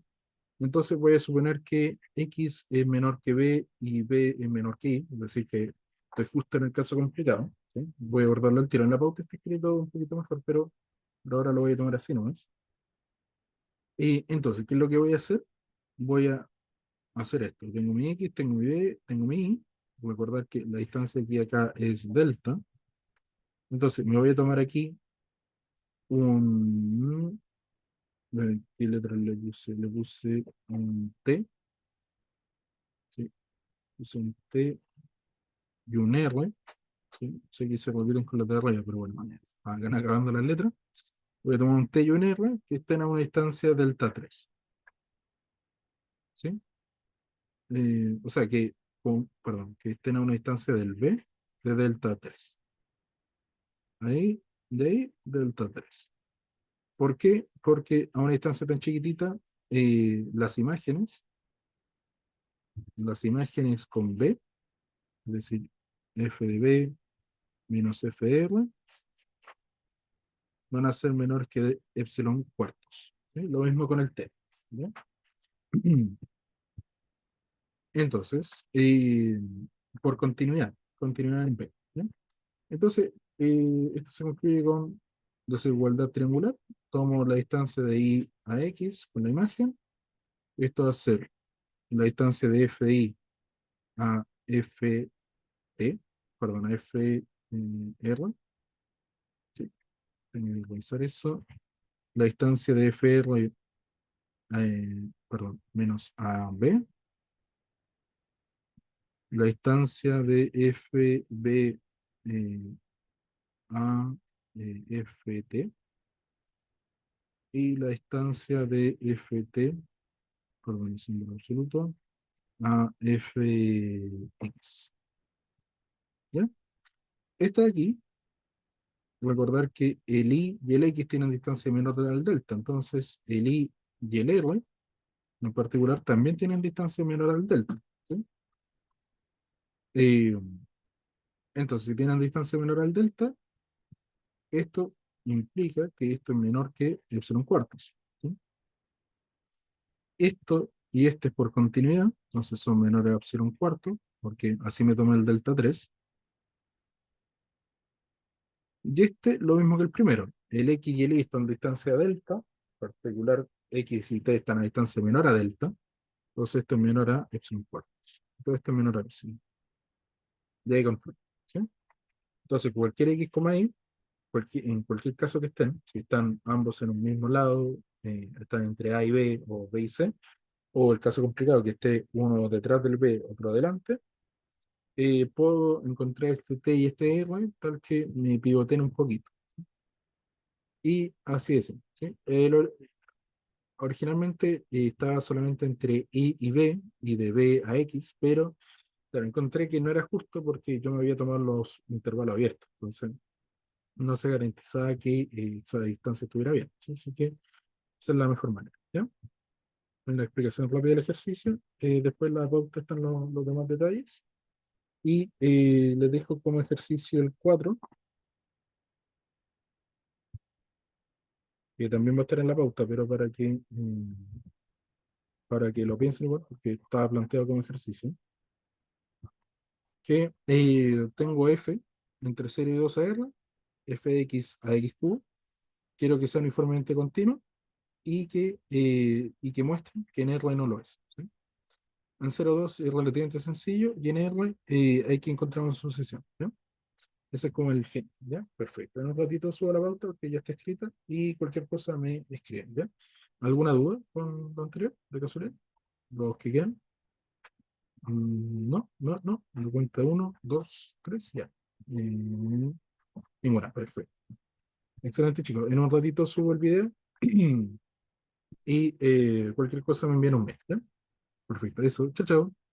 Entonces voy a suponer que X es menor que B y B es menor que Y, es decir, que estoy justo en el caso complicado. ¿Sí? Voy a abordarlo al tiro. En la pauta está escrito un poquito mejor, pero por ahora lo voy a tomar así nomás. Y entonces, ¿qué es lo que voy a hacer? Voy a hacer esto. Tengo mi X, tengo mi B, tengo mi Y. Recordar que la distancia aquí acá es delta. Entonces, me voy a tomar aquí un... ¿Qué letra le puse? Le puse un T. ¿Sí? Puse un T y un R. ¿Sí? Sé que se repiten con las de raya, pero bueno, van acabando las letras. Voy a tomar un T y un R que estén a una distancia delta 3. ¿Sí? O sea, perdón, que estén a una distancia del B de delta 3. Ahí, de ahí, delta 3. ¿Por qué? Porque a una distancia tan chiquitita, las imágenes con B, es decir, f de B menos f de R, van a ser menores que de epsilon cuartos. ¿Sí? Lo mismo con el T. ¿Ya? Entonces, por continuidad en B. ¿Ya? Entonces, esto se concluye con desigualdad triangular. Tomo la distancia de I a X con la imagen. Esto va a ser la distancia de f de I a f t, perdón, a f r. Sí, tengo que revisar eso. La distancia de f r, perdón, menos a b. La distancia de f b eh, a f t. Y la distancia de f t, perdón, símbolo absoluto, a fx. ¿Ya? Esta de aquí, recordar que el i y el x tienen distancia menor al delta, entonces el i y el r en particular también tienen distancia menor al delta. ¿Sí? Eh, entonces, si tienen distancia menor al delta, esto implica que esto es menor que epsilon cuartos. ¿Sí? Esto y este es por continuidad, entonces son menores a epsilon cuarto, porque así me tomé el delta 3. Y este, lo mismo que el primero. El X y el Y están a distancia delta, en particular X y T están a distancia menor a delta, entonces esto es menor a epsilon cuarto. Todo esto es menor a epsilon. Ya hay control. ¿Sí? Entonces, cualquier X, Y, en cualquier caso que estén, si están ambos en un mismo lado, están entre A y B o B y C, o el caso complicado que esté uno detrás del B, otro adelante, puedo encontrar este T y este R tal que me pivoten un poquito. Y así es. ¿Sí? Originalmente estaba solamente entre I y B, y de B a X, pero claro, encontré que no era justo porque yo me había tomado los intervalos abiertos. Entonces, no se garantizaba que esa distancia estuviera bien. ¿Sí? Así que esa es la mejor manera. ¿Ya? En la explicación rápida del ejercicio, después la pauta están los demás detalles. Y les dejo como ejercicio el 4 que también va a estar en la pauta, pero para que lo piensen igual, porque estaba planteado como ejercicio. que tengo f entre 0 y 2 r, f de x a x cubo, quiero que sea uniformemente continuo y que muestren que en R no lo es. ¿Sí? En 0,2 es relativamente sencillo y en R hay que encontrar una sucesión. ¿Ya? Ese es como el gen. ¿Ya? Perfecto. En un ratito subo la pauta porque ya está escrita y cualquier cosa me escriben. ¿Ya? ¿Alguna duda con lo anterior, de casualidad? ¿Los que quedan? No, no, no. Me lo cuenta uno, dos, tres, ya. Ninguna, perfecto. Excelente, chicos. En un ratito subo el video y cualquier cosa me envían un mail. ¿Ya? Perfecto, eso. Chao, chao.